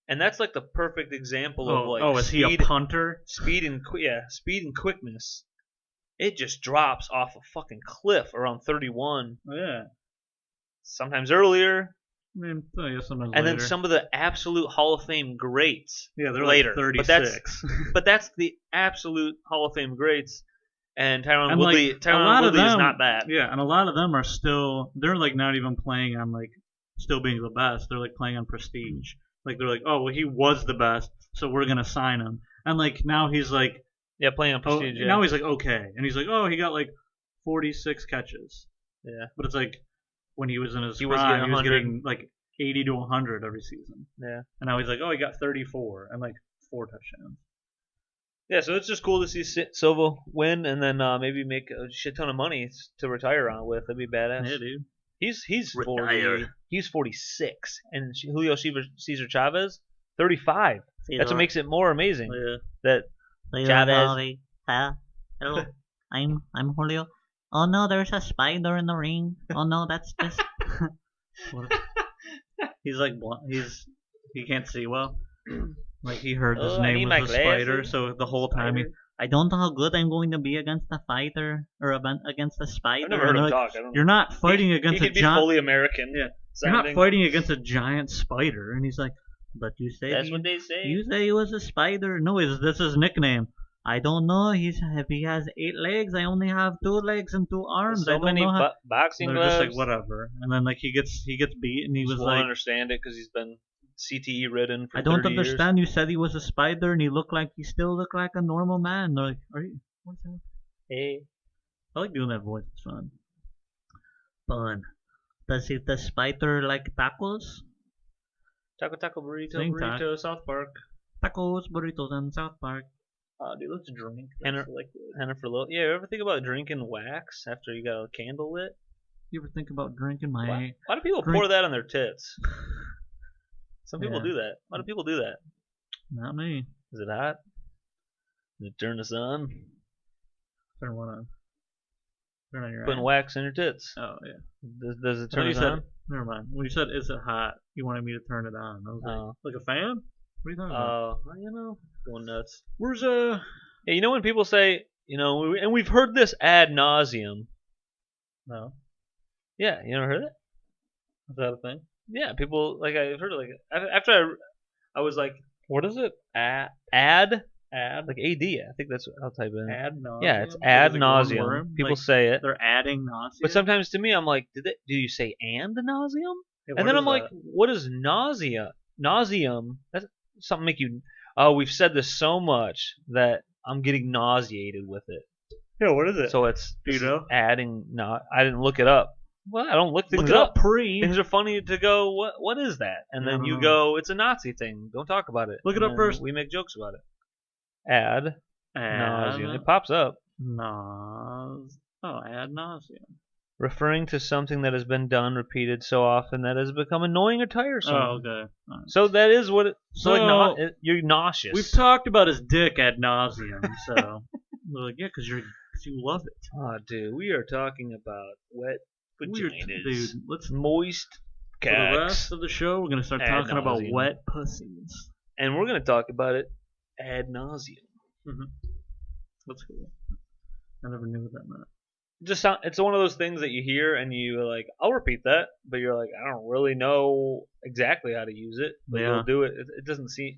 And that's like the perfect example of like is he a punter? Speed and quickness. It just drops off a fucking cliff around 31. Oh, yeah. Sometimes earlier. I mean, sometimes and later. Then some of the absolute Hall of Fame greats. Yeah, they're later. Like 36. But that's the absolute Hall of Fame greats. And Tyron Woodley is not that. Yeah, and a lot of them are still. They're like not even playing on like still being the best. They're like playing on prestige. Like they're like, oh well, he was the best, so we're gonna sign him. And like now he's like. Yeah, playing on prestige. Now he's like okay, and he's like, oh, he got like 46 catches. Yeah. But it's like when he was in his He was prime, getting he was 100. getting like 80 to 100 every season. Yeah. And now he's like, oh, he got 34 and like 4 touchdowns. Yeah, so it's just cool to see Silva win and then maybe make a shit ton of money to retire on with. That'd be badass. Yeah, dude. He's Retire. 40. He's 46, and Julio Cesar Chavez 35. That's what makes it more amazing. Yeah. That Chavez. Hello, I'm Julio. Oh no, there's a spider in the ring. Oh no, that's just. He's like he can't see well. Like he heard his Oh, I need name my was the spider, glasses. so the whole time he, I don't know how good I'm going to be against a fighter or against a spider. I've never heard And him they're like, talk. I don't you're know. not fighting against he a could be giant. fully American. Yeah. You're sounding. not fighting against a giant spider, and he's like, but you say That's what they say. You say he was a spider? no, this is his nickname. I don't know. If he has 8 legs, I only have 2 legs and 2 arms. I So don't many know how. boxing They're gloves. just like whatever, and then like he gets beat, and he was Just won't like, understand it because he's been CTE ridden for I don't 30 understand. You said he was a spider, and he still looked like a normal man. They're like, are you? What's that? Years. Hey. I like doing that voice. It's fun. Fun. Does the spider like tacos? Taco burrito, Sing burrito, South Park. Tacos, burritos, and South Park. Dude, let's drink. Henna for little. Yeah, you ever think about drinking wax after you got a candle lit? You ever think about drinking my? Why do people Drink- pour that on their tits? Some people Yeah. do that. Why do people do that? Not me. Is it hot? Does it turn the sun? Turn one on. Turn on your. Putting eye. wax in your tits. Oh yeah. Does it No, turn you it said. on? Never mind. When you said is it hot, you wanted me to turn it on. I was Oh. like a fan? What are you talking about? Well, you know, going nuts. Where's Yeah, you know when people say, you know, and we've heard this ad nauseum. No. Yeah, you never heard it? Is that a thing? Yeah, people like I've heard it like after I was like, What is it? ad like AD. I think that's what I'll type in. Ad nauseum. Yeah, it's Is ad it like one nauseum. word? People Like, say it, they're adding nausea. but sometimes to me I'm like, do you say and nauseum? Yeah, And what then is I'm like, that? what is nausea? Nauseum. That's something make you. Oh, we've said this so much that I'm getting nauseated with it. Yeah, what is it? So it's Do you know? adding. Not. I didn't look it up. Well, I don't look things Look it up pre. Things are funny to go. What is that? And I then don't you know. go, it's a Nazi thing. Don't talk about it. Look it And up then first. We make jokes about it. Ad nauseum. It pops up. Oh, ad nauseum. Referring to something that has been done repeated so often that has become annoying or tiresome. Oh, okay. Alright. So that is what it. So like, So, you're nauseous. We've talked about his dick ad nauseum, so we're like, yeah, because you love it. Oh, dude, we are talking about wet Weird, vaginas. dude. Let's Moist for the cacks. rest of the show, we're gonna start Ad talking about nauseum. wet pussies. And we're going to talk about it ad nauseum. That's cool. I never knew what that meant. It's one of those things that you hear and you like, I'll repeat that, but you're like, I don't really know exactly how to use it, but Yeah. you'll do it. It doesn't seem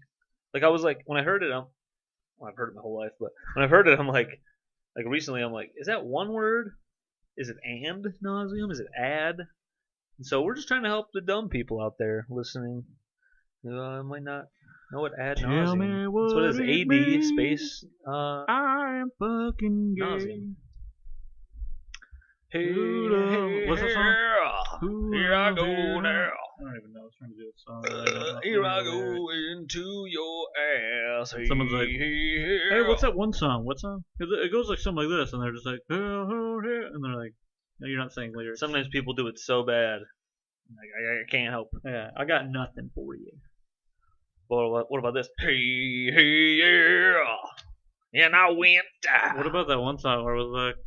like I was like when I heard it. I've heard it my whole life, but when I've heard it, I'm like recently, I'm like, is that one word? Is it and nauseum? Is it ad? And so we're just trying to help the dumb people out there listening. I might not know what ad Tell nauseum. me That's what it is. what it AD means. space I am fucking gay. nauseum. Hey, Who the- what's that song? Who Here I go the- now. I don't even know. I was trying to do a song. but I don't know. Here I go into your ass. And someone's like, Hey, what's that one song? What song? It goes like something like this, and they're just like, and they're like, no, you're not saying lyrics. Sometimes people do it so bad. Like, I can't help. Yeah, I got nothing for you. But what about this? Hey, yeah. And I went. What about that one song where it was like,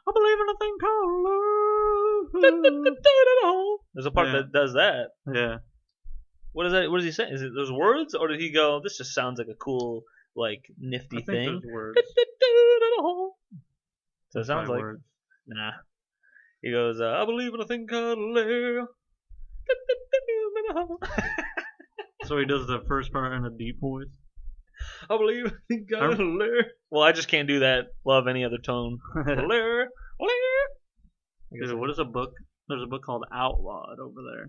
I believe in a thing called love. There's a part Yeah. that does that. Yeah. What is that? What does he say? Is it those words, or did he go? This just sounds like a cool, like nifty I think thing. those words. So it sounds My like words. nah. He goes, I believe in a thing called love. So he does the first part in a deep voice. I believe in a thing called love. Well, I just can't do that. Love any other tone. Love. Dude, what is a book? There's a book called Outlawed over there.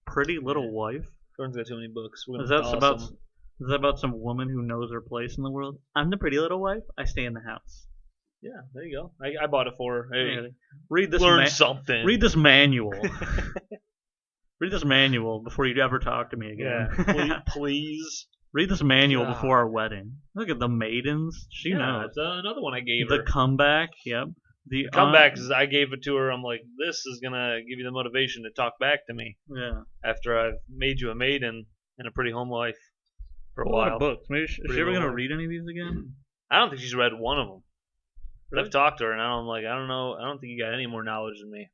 Pretty Little Wife. Jordan's got too many books. We're Is gonna that toss about? them. Is that about some woman who knows her place in the world? I'm the pretty little wife. I stay in the house. Yeah, there you go. I bought it for her. Hey, Yeah. Read this. learn something. Read this manual. Read this manual before you ever talk to me again. Yeah, please. Read this manual God. before our wedding. Look at the maidens. She knows. It's another one I gave The her. comeback. Yep. The Comeback is I gave it to her. I'm like, this is gonna give you the motivation to talk back to me Yeah. after I've made you a maiden in a pretty home life for a lot while. of books. Maybe is Pretty she ever gonna long. read any of these again? I don't think she's read one of them. Really? I've talked to her, and I'm like, I don't know. I don't think you got any more knowledge than me.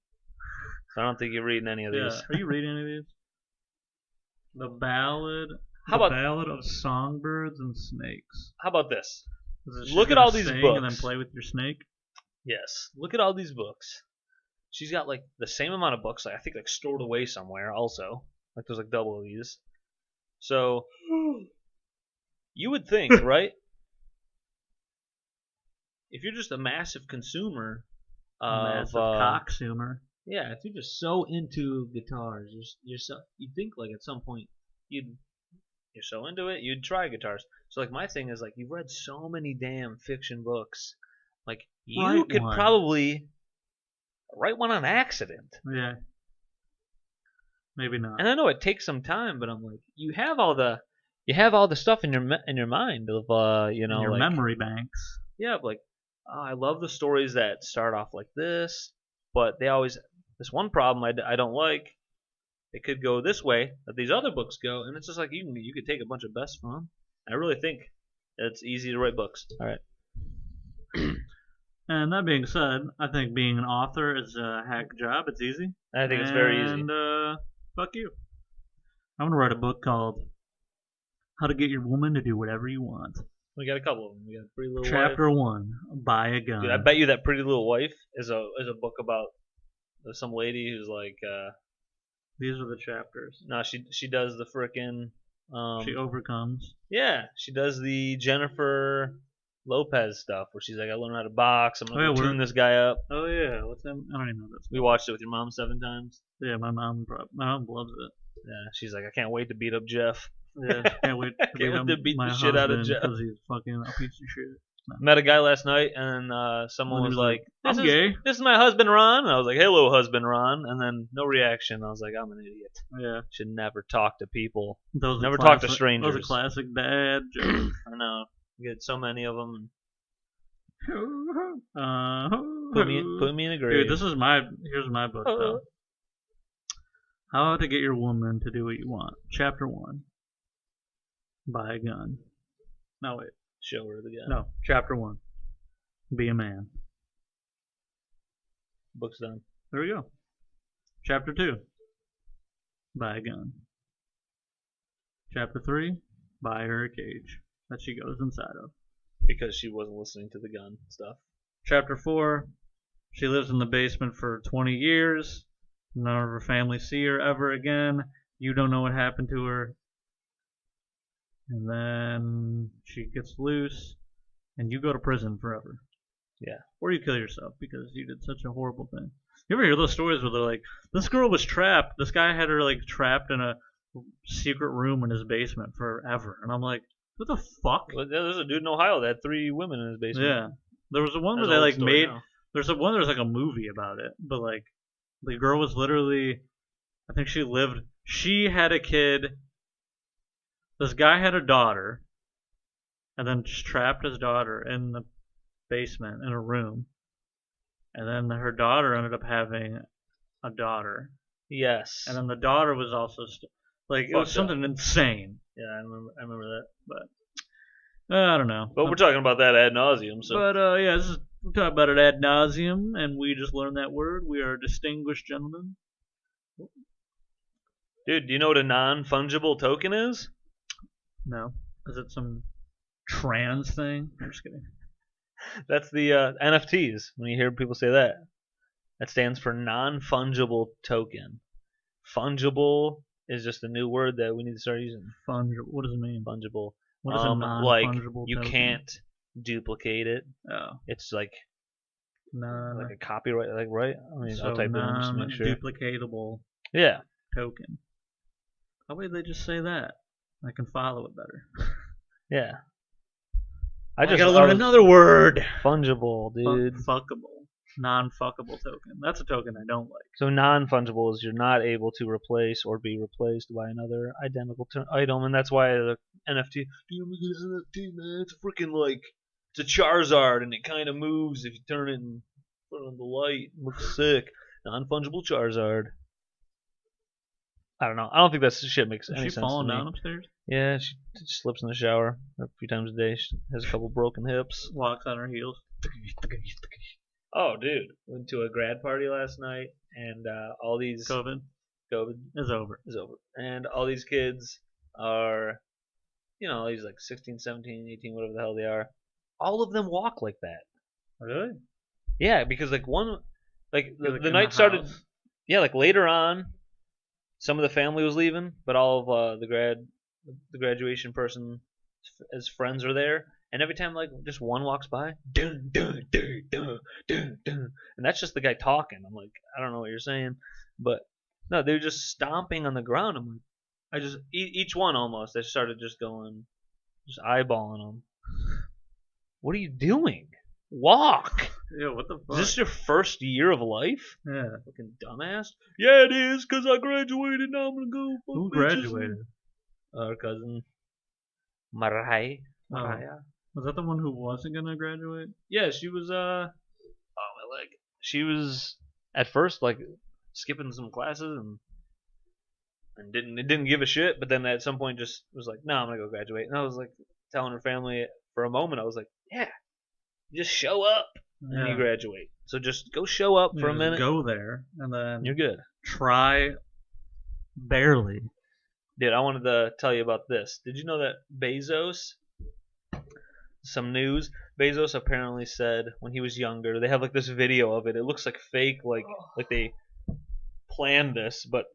So I don't think you're reading any of Yeah. these. Are you reading any of these? The Ballad. How the about Ballad of Songbirds and Snakes. how about this? Is it Look she's at all gonna these sing books. and then play with your snake. Yes. Look at all these books. She's got like the same amount of books, like I think like stored away somewhere also. Like there's like double of these. So you would think, right? If you're just a massive consumer of Massive cocksumer. yeah, if you're just so into guitars, you're so you'd think like at some point you're so into it, you'd try guitars. So like my thing is like you've read so many damn fiction books, like you Write could one. probably write one on accident. Yeah. Maybe not. And I know it takes some time, but I'm like, you have all the stuff in your mind of In your like memory banks. yeah, like oh, I love the stories that start off like this, but they always this one problem I don't like. It could go this way that these other books go, and it's just like you could take a bunch of best from them. I really think it's easy to write books. All right, And that being said, I think being an author is a hack job. It's easy. I think it's very easy. And fuck you. I'm gonna write a book called "How to Get Your Woman to Do Whatever You Want." We got a couple of them. We got Pretty Little Wife. Chapter 1: Buy a gun. Dude, I bet you that Pretty Little Wife is a book about some lady who's like These are the chapters. no, she does the frickin' She overcomes. yeah, she does the Jennifer Lopez stuff where she's like, I learned how to box. I'm gonna Oh, yeah, tune this guy up. Oh yeah, what's that? I don't even know this. We watched it with your mom 7 times. Yeah, my mom loves it. Yeah, she's like, I can't wait to beat up Jeff. Yeah, can't wait to Can't wait to beat the shit out of Jeff. because he's fucking a piece of shit. Met a guy last night, and someone He was was like, I'm this gay. This is my husband Ron. And I was like, hello, husband Ron. And then no reaction. I was like, I'm an idiot. Yeah, Should never talk to people. those are Never talk to classic- strangers. Those are classic dad jokes. I know. You get so many of them. Put Put me in a grave. Dude, here's my book though. How to Get Your Woman to Do What You Want. Chapter 1. Buy a gun. No wait. Show her the guy. No. Chapter 1. Be a man. Book's done. There we go. Chapter 2. Buy a gun. Chapter 3. Buy her a cage that she goes inside of. Because she wasn't listening to the gun stuff. Chapter 4. She lives in the basement for 20 years. None of her family see her ever again. You don't know what happened to her. And then she gets loose, and you go to prison forever. Yeah. Or you kill yourself because you did such a horrible thing. You ever hear those stories where they're like, this girl was trapped. This guy had her like trapped in a secret room in his basement forever. And I'm like, what the fuck? Well, there's a dude in Ohio that had 3 women in his basement. Yeah. There was a one where That's they an old like story made. now. There's like a movie about it, but like the girl was literally, I think she had a kid. This guy had a daughter, and then just trapped his daughter in the basement in a room, and then her daughter ended up having a daughter, Yes. and then the daughter was also like it was Fucked up. something insane. Yeah, I remember that. But I don't know. But we're talking about that ad nauseum. So But yeah, we're talking about it ad nauseum, and we just learned that word. We are distinguished gentlemen. dude, do you know what a non-fungible token is? No, is it some trans thing? I'm just kidding. That's the NFTs. When you hear people say that, that stands for non-fungible token. Fungible is just a new word that we need to start using. Fungible. What does it mean? Fungible. What is a Like non-fungible you token? can't duplicate it. Oh, It's like non. a copyright, like right? I mean, So I'll type it in just to make sure. non-duplicatable Yeah. token. How would they just say that? I can follow it better. Yeah. I just gotta I learn was another word. fungible, dude. Fuckable. Non-fuckable token. That's a token I don't like. So non-fungible is you're not able to replace or be replaced by another identical item, and that's why the NFT. Dude, look at an NFT, man. It's freaking like it's a Charizard, and it kind of moves if you turn it in front of the light. It looks sick. Non-fungible Charizard. I don't know. I don't think that shit makes Is any she sense falling to me. down upstairs? Yeah, she slips in the shower a few times a day. She has a couple broken hips. Walks on her heels. Oh, dude, went to a grad party last night, and all these COVID COVID is over. is over, and all these kids are, these like 16, 17, 18, whatever the hell they are. All of them walk like that. Really? Yeah, because like You're, like, the in night started. house? Yeah, like later on, some of the family was leaving, but all of the graduation person as friends are there, and every time like just one walks by, dun, dun, dun, dun, dun, dun, and that's just the guy talking. I'm like, I don't know what you're saying, but no, they're just stomping on the ground. I'm like, I just each one almost. I started just going, just eyeballing them. What are you doing? Walk. Yeah, what the fuck? Is this your first year of life? Yeah. Fucking dumbass. Yeah, it is, cause I graduated. Now I'm gonna go. Fuck Who bitches. graduated? Our cousin, Mariah. Oh. Mariah. Was that the one who wasn't gonna graduate? Yeah, she was. Oh my leg. She was at first like skipping some classes and didn't give a shit. But then at some point just was like, no, I'm gonna go graduate. And I was like telling her family for a moment. I was like, yeah, just show up and you graduate. So just go show up for a Just minute. Go there and then You're good. try barely. Dude, I wanted to tell you about this. Did you know that Bezos? Some news. Bezos apparently said when he was younger, they have like this video of it. It looks like fake, like they planned this, but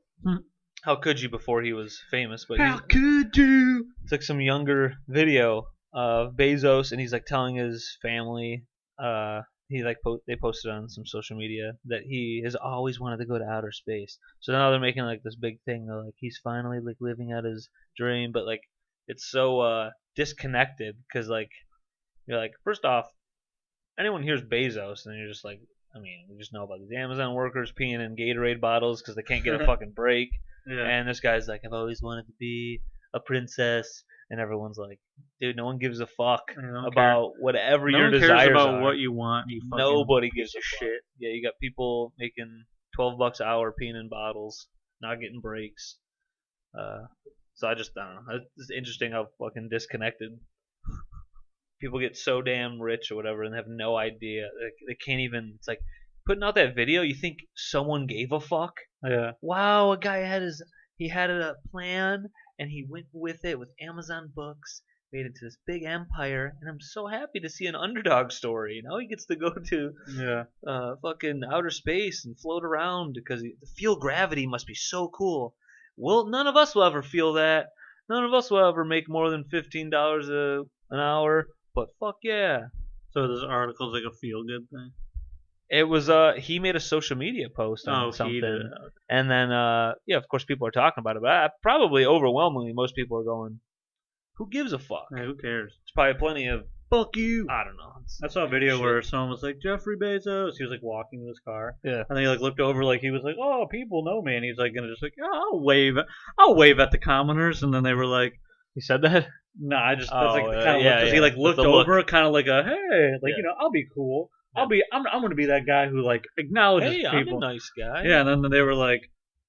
how could you before he was famous? But How could you? it's like some younger video of Bezos, and he's like telling his family. They posted on some social media that he has always wanted to go to outer space. So now they're making like this big thing. They're like he's finally like living out his dream, but like it's so disconnected because like you're like first off, anyone hears Bezos and you're just like, I mean, we just know about these Amazon workers peeing in Gatorade bottles because they can't get a fucking break. Yeah. And this guy's like, I've always wanted to be a princess. And everyone's like, dude, no one gives a fuck about whatever no your one cares desires about are. what you want. You fucking Nobody gives a shit. Yeah, you got people making $12 an hour peeing in bottles, not getting breaks. So I don't know. It's interesting how fucking disconnected people get so damn rich or whatever and have no idea. They can't even. It's like putting out that video. You think someone gave a fuck? Yeah. Wow, a guy had a plan and he went with it with Amazon books, made it to this big empire, and I'm so happy to see an underdog story. Now he gets to go to fucking outer space and float around because feel gravity must be so cool. Well, none of us will ever feel that. None of us will ever make more than $15 an hour. But fuck yeah. So this article's like a feel good thing. It was he made a social media post on something. He did. And then yeah, of course people are talking about it, but probably overwhelmingly most people are going, who gives a fuck? Hey, who cares? There's probably plenty of Fuck you. I don't know. I saw a video shit. where someone was like Jeffrey Bezos. He was like walking to his car. Yeah. And then he like looked over like he was like, oh, people know me, and he's like gonna just like, oh, I'll wave at the commoners, and then they were like, He said that? no, I just that's Oh, like the kind of yeah, look because yeah. he like With looked the look. over, kind of like a hey, like Yeah. I'll be cool. Yeah. I'm gonna be that guy who like acknowledges Hey, I'm a people. nice guy. Yeah, and then they were like,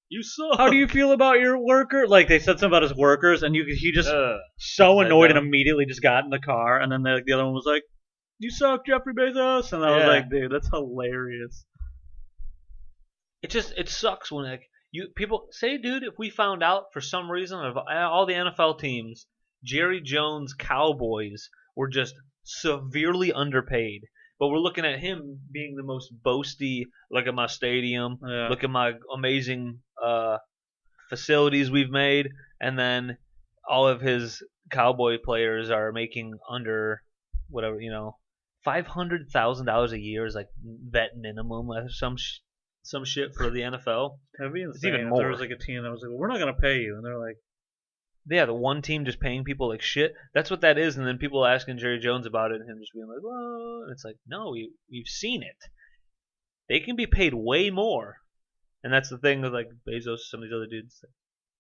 You suck. how do you feel about your worker? Like they said something about his workers, and he just so Said annoyed that. and immediately just got in the car, and then the other one was like, "You suck, Jeffrey Bezos," and I was Yeah. like, "Dude, that's hilarious." It sucks when like people say, dude, if we found out for some reason of all the NFL teams, Jerry Jones Cowboys were just severely underpaid. But we're looking at him being the most boasty. Look at my stadium. Yeah. Look at my amazing facilities we've made, and then all of his Cowboy players are making under whatever $500,000 a year is like vet minimum or some shit for the NFL. That'd be It's insane. even If more. there was like a team that was like, well, "We're not gonna pay you," and they're like, Yeah, the one team just paying people like shit. That's what that is. And then people asking Jerry Jones about it, and him just being like, "Well," and it's like, no, we've seen it. They can be paid way more. And that's the thing with like Bezos, some of these other dudes.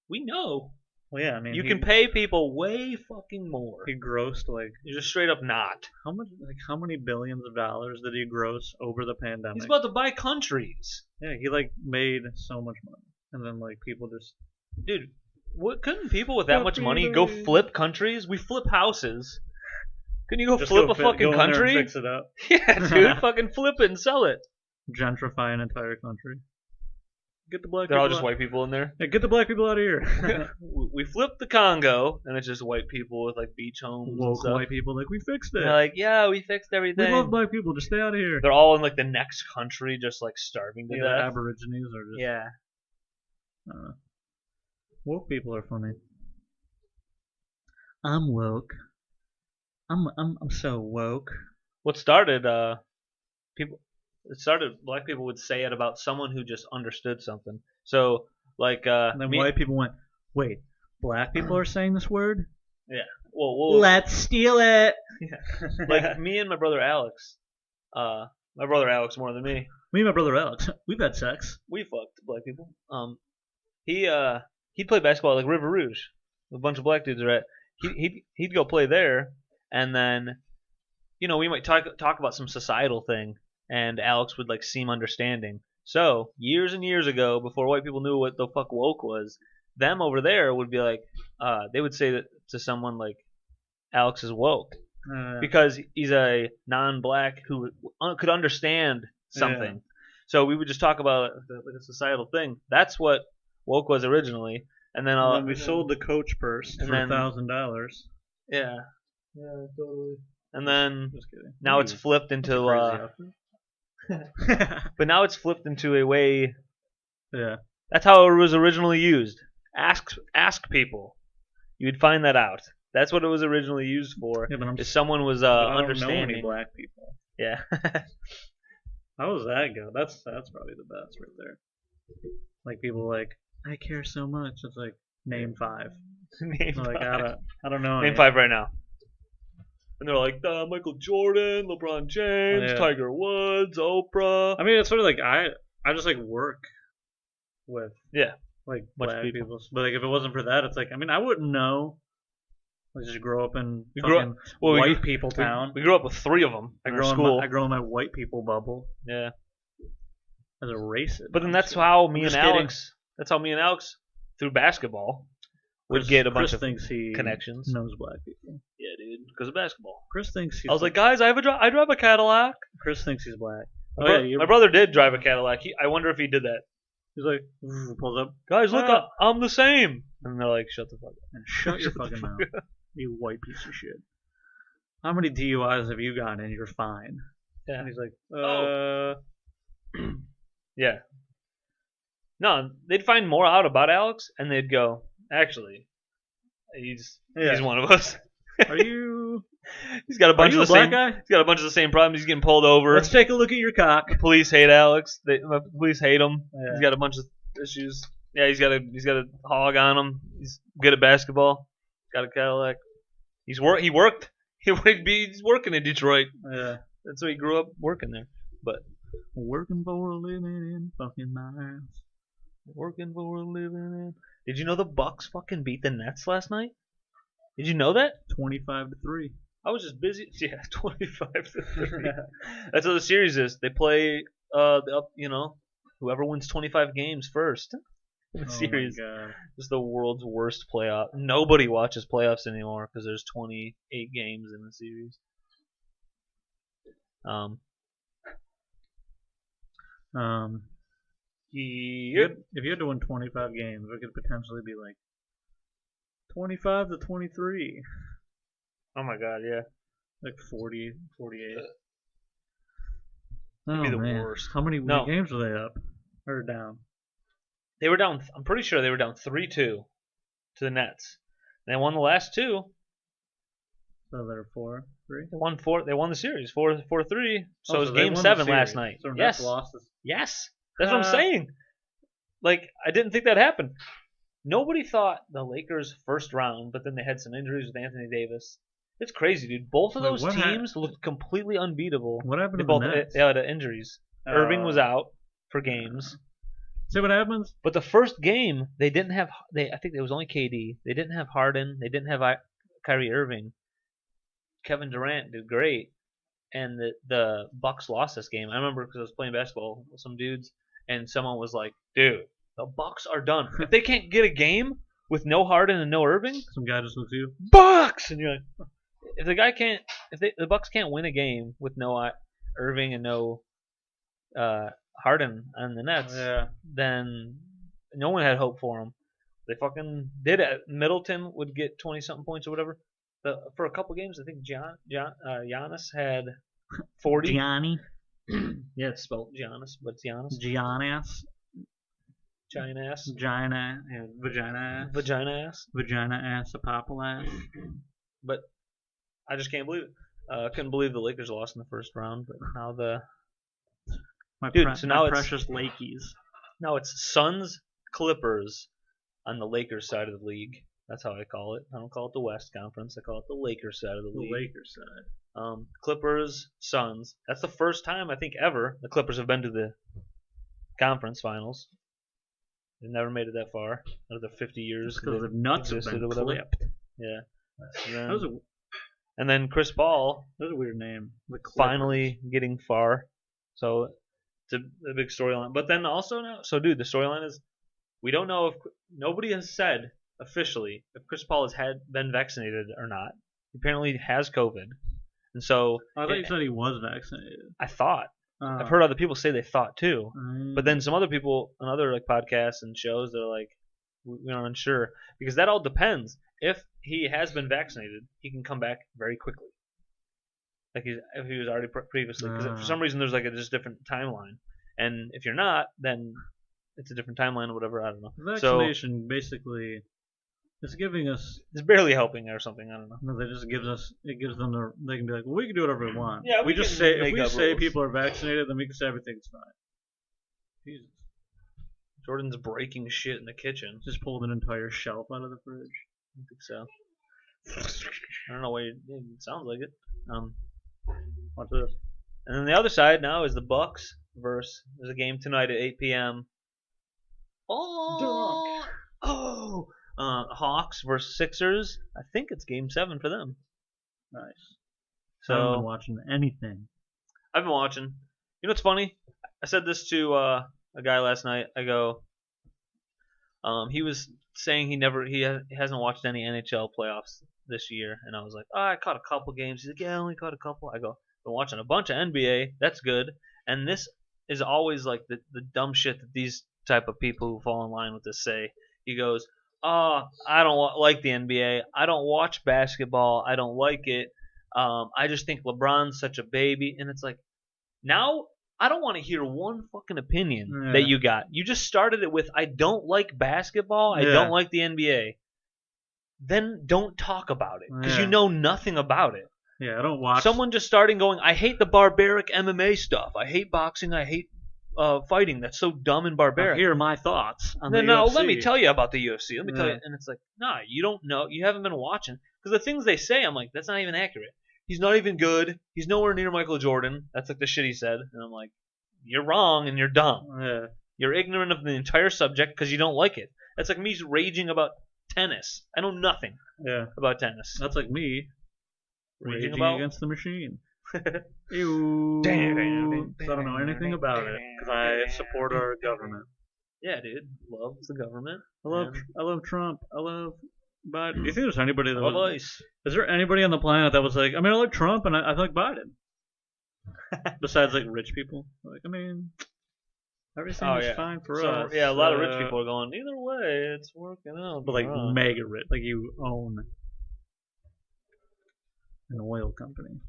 We know Well, yeah, I mean, you can pay people way fucking more. He grossed like You're just straight up not. how many billions of dollars did he gross over the pandemic? He's about to buy countries, Yeah, he like made so much money, and then like people just dude. What couldn't people with that much money go flip countries? We flip houses. Couldn't you go just flip go a fucking go in there and country? fix it up, Yeah, dude, fucking flip it and sell it. gentrify an entire country. Get the black. They're people all just out. white people in there. Yeah, get the black people out of here. We flipped the Congo, and it's just white people with like beach homes and Woke stuff. white people like we fixed it. They're like, yeah, we fixed We everything. love black people. Just stay out of here. They're all in like the next country, just like starving to Yeah, death. the Aborigines are just. Yeah. Woke people are funny. I'm woke. I'm so woke. What started people? It started black people would say it about someone who just understood something. So like And then white people went, wait, black people are saying this word? well Let's steal it. like me and my brother Alex. My brother Alex more than me. Me and my brother Alex, we've had sex. We fucked black people. He'd play basketball at, like River Rouge. A bunch of black dudes are at. He'd go play there, and then, we might talk about some societal thing, and Alex would like seem understanding. So years and years ago, before white people knew what the fuck woke was, them over there would be like, they would say that to someone like, Alex is woke because he's a non-black who could understand something. So we would just talk about like a societal thing. That's what woke was originally, and then we sold the Coach purse for $1,000. Yeah, totally. And then Just kidding. now it's flipped into but now it's flipped into a way. Yeah. That's how it was originally used. Ask people. You would find that out. That's what it was originally used for. Yeah, but if someone was I don't know any understanding. black people. Yeah. How does that go? That's probably the best right there. Like people like, I care so much. It's like name 5. Name Like five. I don't know. Name any. 5 right now. And they're like Michael Jordan, LeBron James, Yeah. Tiger Woods, Oprah. I mean, it's sort of like I just like work with Yeah. like Bunch of black people. people. But like if it wasn't for that, it's like I mean I wouldn't know. I just grow up in We grew up- fucking well, we white grew- people town. We grew up with 3 of them I in grow our in school. I grow in my white people bubble Yeah. as a racist. But then I'm that's just how I'm me and just kidding. Alex. That's how me and Alex through basketball would Chris- get a bunch Chris of thinks he connections. knows black people. Yeah, dude, because of basketball. Chris thinks he's. I was like, guys, I drive a Cadillac. Chris thinks he's black. My, Oh bro- yeah, you're, my brother did drive a Cadillac. I wonder if he did that. he's like pulls up. Guys, look, Ah. I'm the same. And they're like, shut the fuck up. And shut your Shut the fucking fuck mouth, you white piece of shit. How many DUIs have you gotten and you're fine? Yeah. And he's like, Oh. Yeah. No, they'd find more out about Alex, and they'd go, actually, he's one of us. are you? He's got a bunch you of a the black same. guy? He's got a bunch of the same problems. He's getting pulled over. Let's take a look at your cock. The police hate Alex. The police hate him. Yeah. He's got a bunch of issues. Yeah, he's got a hog on him. He's good at basketball. Got a Cadillac. He's worked. He's working in Detroit. Yeah. That's why he grew up working there. But Working for a living in fucking miles. working for a living. Did you know the Bucks fucking beat the Nets last night? Did you know that? 25-3. I was just busy. Yeah, 25-3. That's how the series is. They play whoever wins 25 games first in the series. My God. It's the world's worst playoff. Nobody watches playoffs anymore because there's 28 games in the series. If you had to win 25 games, it could potentially be like 25-23, Oh my god, yeah. like 40, 48. That'd Oh be the man, worst. how many No. games were they up or down? They were down. I'm pretty sure they were down 3-2 to the Nets. They won the last 2. So they're 4-3. They won 4. They won the series 4-3. So it was they Game won the 7 last series. night. So Yes, Nets lost. yes. That's what I'm Uh, saying. Like I didn't think that happened. Nobody thought the Lakers first round, but then they had some injuries with Anthony Davis. It's crazy, dude. Both of Wait, those what teams looked completely unbeatable. What happened They to the both Nets? they had injuries. Irving was out for games. See what happens? But the first game, they didn't have. I think it was only KD. They didn't have Harden. They didn't have Kyrie Irving. Kevin Durant did great, and the Bucks lost this game. I remember because I was playing basketball with some dudes, and someone was like, "Dude, the Bucks are done. If they can't get a game with no Harden and no Irving, Some guy just looks at you. Bucks!" And you're like, if the Bucks can't win a game with no Irving and no Harden on the Nets, Yeah. then no one had hope for them. They fucking did it. Middleton would get 20 something points or whatever. For a couple games, I think Giannis had 40. Gianni. Yeah, it's spelled Giannis, but it's Giannis. Giannis. Giant ass. Vagina. Yeah, vagina ass. Vagina ass. Vagina ass. A popple ass. But I just can't believe it. Couldn't believe the Lakers lost in the first round, but now My precious Lakeys. now it's Suns Clippers on the Lakers side of the league. That's how I call it. I don't call it the West Conference. I call it the Lakers side of the The league. Lakers side. Clippers, Suns. That's the first time I think ever the Clippers have been to the conference finals. They've never made it that far out of the 50 years. Because the nuts have existed been or whatever. clipped. Yeah. That And then Chris Paul was a weird name. The Clippers. finally getting far. So it's a big storyline. But then also now, so dude, the storyline is we don't know if nobody has said officially if Chris Paul has been vaccinated or not. He apparently has COVID, and so I thought you said he was vaccinated. I thought I've heard other people say they thought too, but then some other people on other like podcasts and shows they're like we're unsure because that all depends. If he has been vaccinated, he can come back very quickly. Like if he was already previously, because for some reason there's like a just different timeline, and if you're not, then it's a different timeline or whatever. I don't know. Vaccination basically is giving us. It's barely helping or something. I don't know. No, they just gives us. It gives them the. They can be like, well, we can do whatever we want. Yeah, we just can say make if we up say rules. people are vaccinated, then we can say everything's fine. Jesus, Jordan's breaking shit in the kitchen. just pulled an entire shelf out of the fridge. I think so. I don't know why it sounds like it. Watch this. And then the other side now is the Bucks versus. There's a game tonight at 8 p.m. Hawks versus Sixers. I think it's Game 7 for them. Nice. I haven't been So watching anything. I've been watching. You know what's funny? I said this to a guy last night. I go. He was saying he hasn't watched any NHL playoffs this year, and I was like, oh, I caught a couple games. He's like, yeah, I only caught a couple. I go, been watching a bunch of NBA. That's good. And this is always like the dumb shit that these type of people who fall in line with this say. He goes, oh, I don't like the NBA. I don't watch basketball. I don't like it. I just think LeBron's such a baby. And it's like, now I don't want to hear one fucking opinion that you got. You just started it with, I don't like basketball. I don't like the NBA. Then don't talk about it because you know nothing about it. Yeah, I don't watch. Someone just starting going, I hate the barbaric MMA stuff. I hate boxing. I hate fighting. That's so dumb and barbaric. Here are my thoughts on the No, UFC. let me tell you about the UFC. Let me tell you. And it's like, nah, you don't know. You haven't been watching. Because the things they say, I'm like, that's not even accurate. He's not even good. He's nowhere near Michael Jordan. That's like the shit he said. And I'm like, you're wrong and you're dumb. Yeah. You're ignorant of the entire subject because you don't like it. That's like me raging about tennis. I know nothing about tennis. That's like me raging about against the machine. Ew. So I don't know anything about it because I support our government. Yeah, dude. Love the government. I love Trump. I love Biden. Do you think there's anybody that Love was, ice. is there anybody on the planet that was like, I mean, I like Trump and I like Biden? Besides like rich people. Like, I mean, everything is fine for us. Yeah, a lot of rich people are going, either way, it's working out. But like mega rich. Like you own an oil company.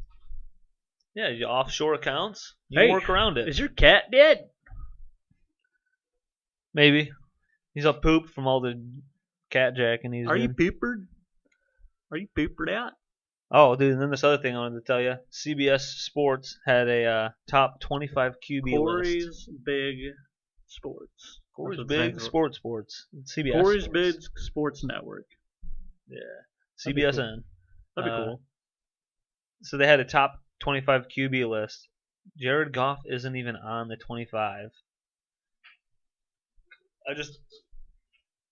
Yeah, your offshore accounts. You Hey, can work around it. Is your cat dead? Maybe. He's all pooped from all the cat jacking he's Are you doing. poopered? Are you poopered out? Oh, dude, and then this other thing I wanted to tell you. CBS Sports had a top 25 QB list. Corey's Big Sports. Corey's what Big Saints- Sports. CBS. Corey's Sports. Big Sports Network. Yeah. That'd be cool. CBSN. That'd be cool. So they had a top 25 QB list. Jared Goff isn't even on the 25.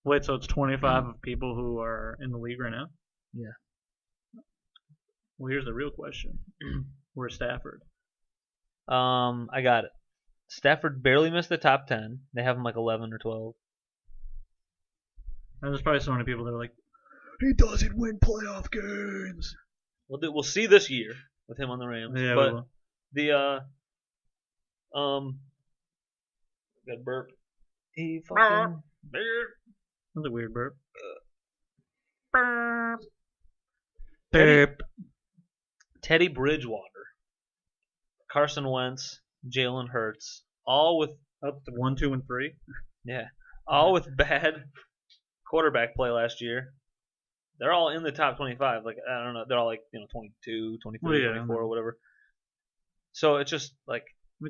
Wait, so it's 25 of people who are in the league right now? Yeah. Well, here's the real question. Where's Stafford? I got it. Stafford barely missed the top 10. They have him like 11 or 12. And there's probably so many people that are like, he doesn't win playoff games. We'll see this year with him on the Rams. Yeah, but we will. the got a burp. He fucking That's a weird burp. Teddy Bridgewater, Carson Wentz, Jalen Hurts, all with Up to 1, 2, and 3. bad quarterback play last year. They're all in the top 25. Like I don't know, they're all like 22, 23, Well, yeah, 24, or whatever. So it's just like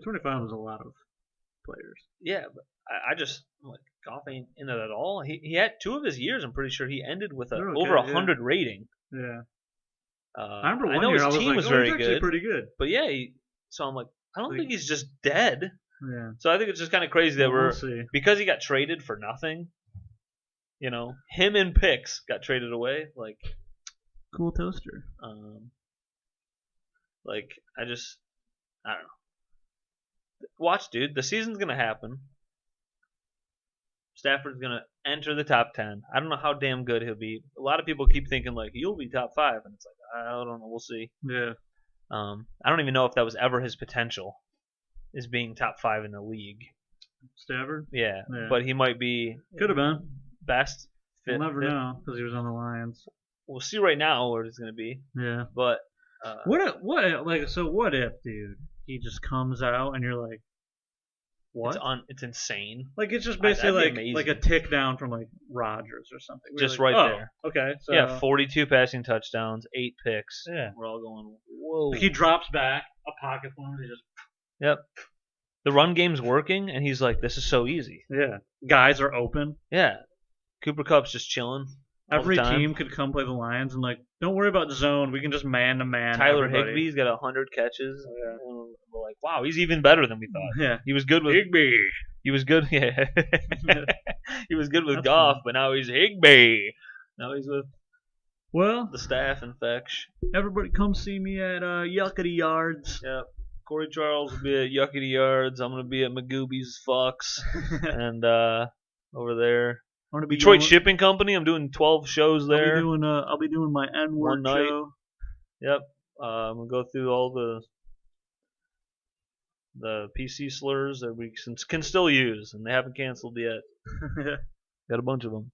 25 is a lot of players. yeah, but I just like Goff ain't in it at all. He had 2 of his years. I'm pretty sure he ended with They're okay, over yeah. 100 rating. Yeah. I remember one know year his I was team like, was oh, very he's actually good, pretty good. but yeah, so I'm like, I don't Like- think he's just dead. Yeah. So I think it's just kind of crazy that We'll see. because he got traded for nothing. Him and picks got traded away. Like, Cool toaster. like I don't know. Watch, dude. The season's gonna happen. Stafford's gonna enter the top 10. I don't know how damn good he'll be. A lot of people keep thinking like he'll be top 5, and it's like I don't know. We'll see. Yeah. I don't even know if that was ever his potential, is being top 5 in the league. Stafford? Yeah, Yeah. but he might be Could have been. best. We'll Fit, never fit. know because he was on the Lions. We'll see right now where it's gonna be, Yeah. but What if, dude, he just comes out and you're like, what? it's insane. Like it's just That'd basically be like a tick down from like Rodgers or something. We're Just like, right oh, there. Okay. So Yeah, 42 passing touchdowns, 8 picks. Yeah. We're all going, whoa. Like he drops back, a pocket for him, he just Yep. The run game's working, and he's like, this is so easy. yeah. Guys are open. Yeah. Cooper Kupp's just chilling. all the Every time. team could come play the Lions and like, don't worry about the zone. We can just man to man. Tyler everybody. Higbee's got 100 catches. Yeah. And we're like, wow, he's even better than we thought. Yeah. He was good with Higbee. He was good. Yeah. He was good with That's Goff, fun. but now he's Higbee. Now he's with Well, the staff and Fetch. everybody come see me at Yuckity Yards. Yep. Corey Charles will be at Yuckity Yards. I'm gonna be at Magooby's Fox and over there. I'm gonna be Detroit doing, Shipping Company. I'm doing 12 shows there. I'll be doing my N word One night. show. Yep. I'm gonna go through all the PC slurs that we can still use, and they haven't canceled yet. Got a bunch of them.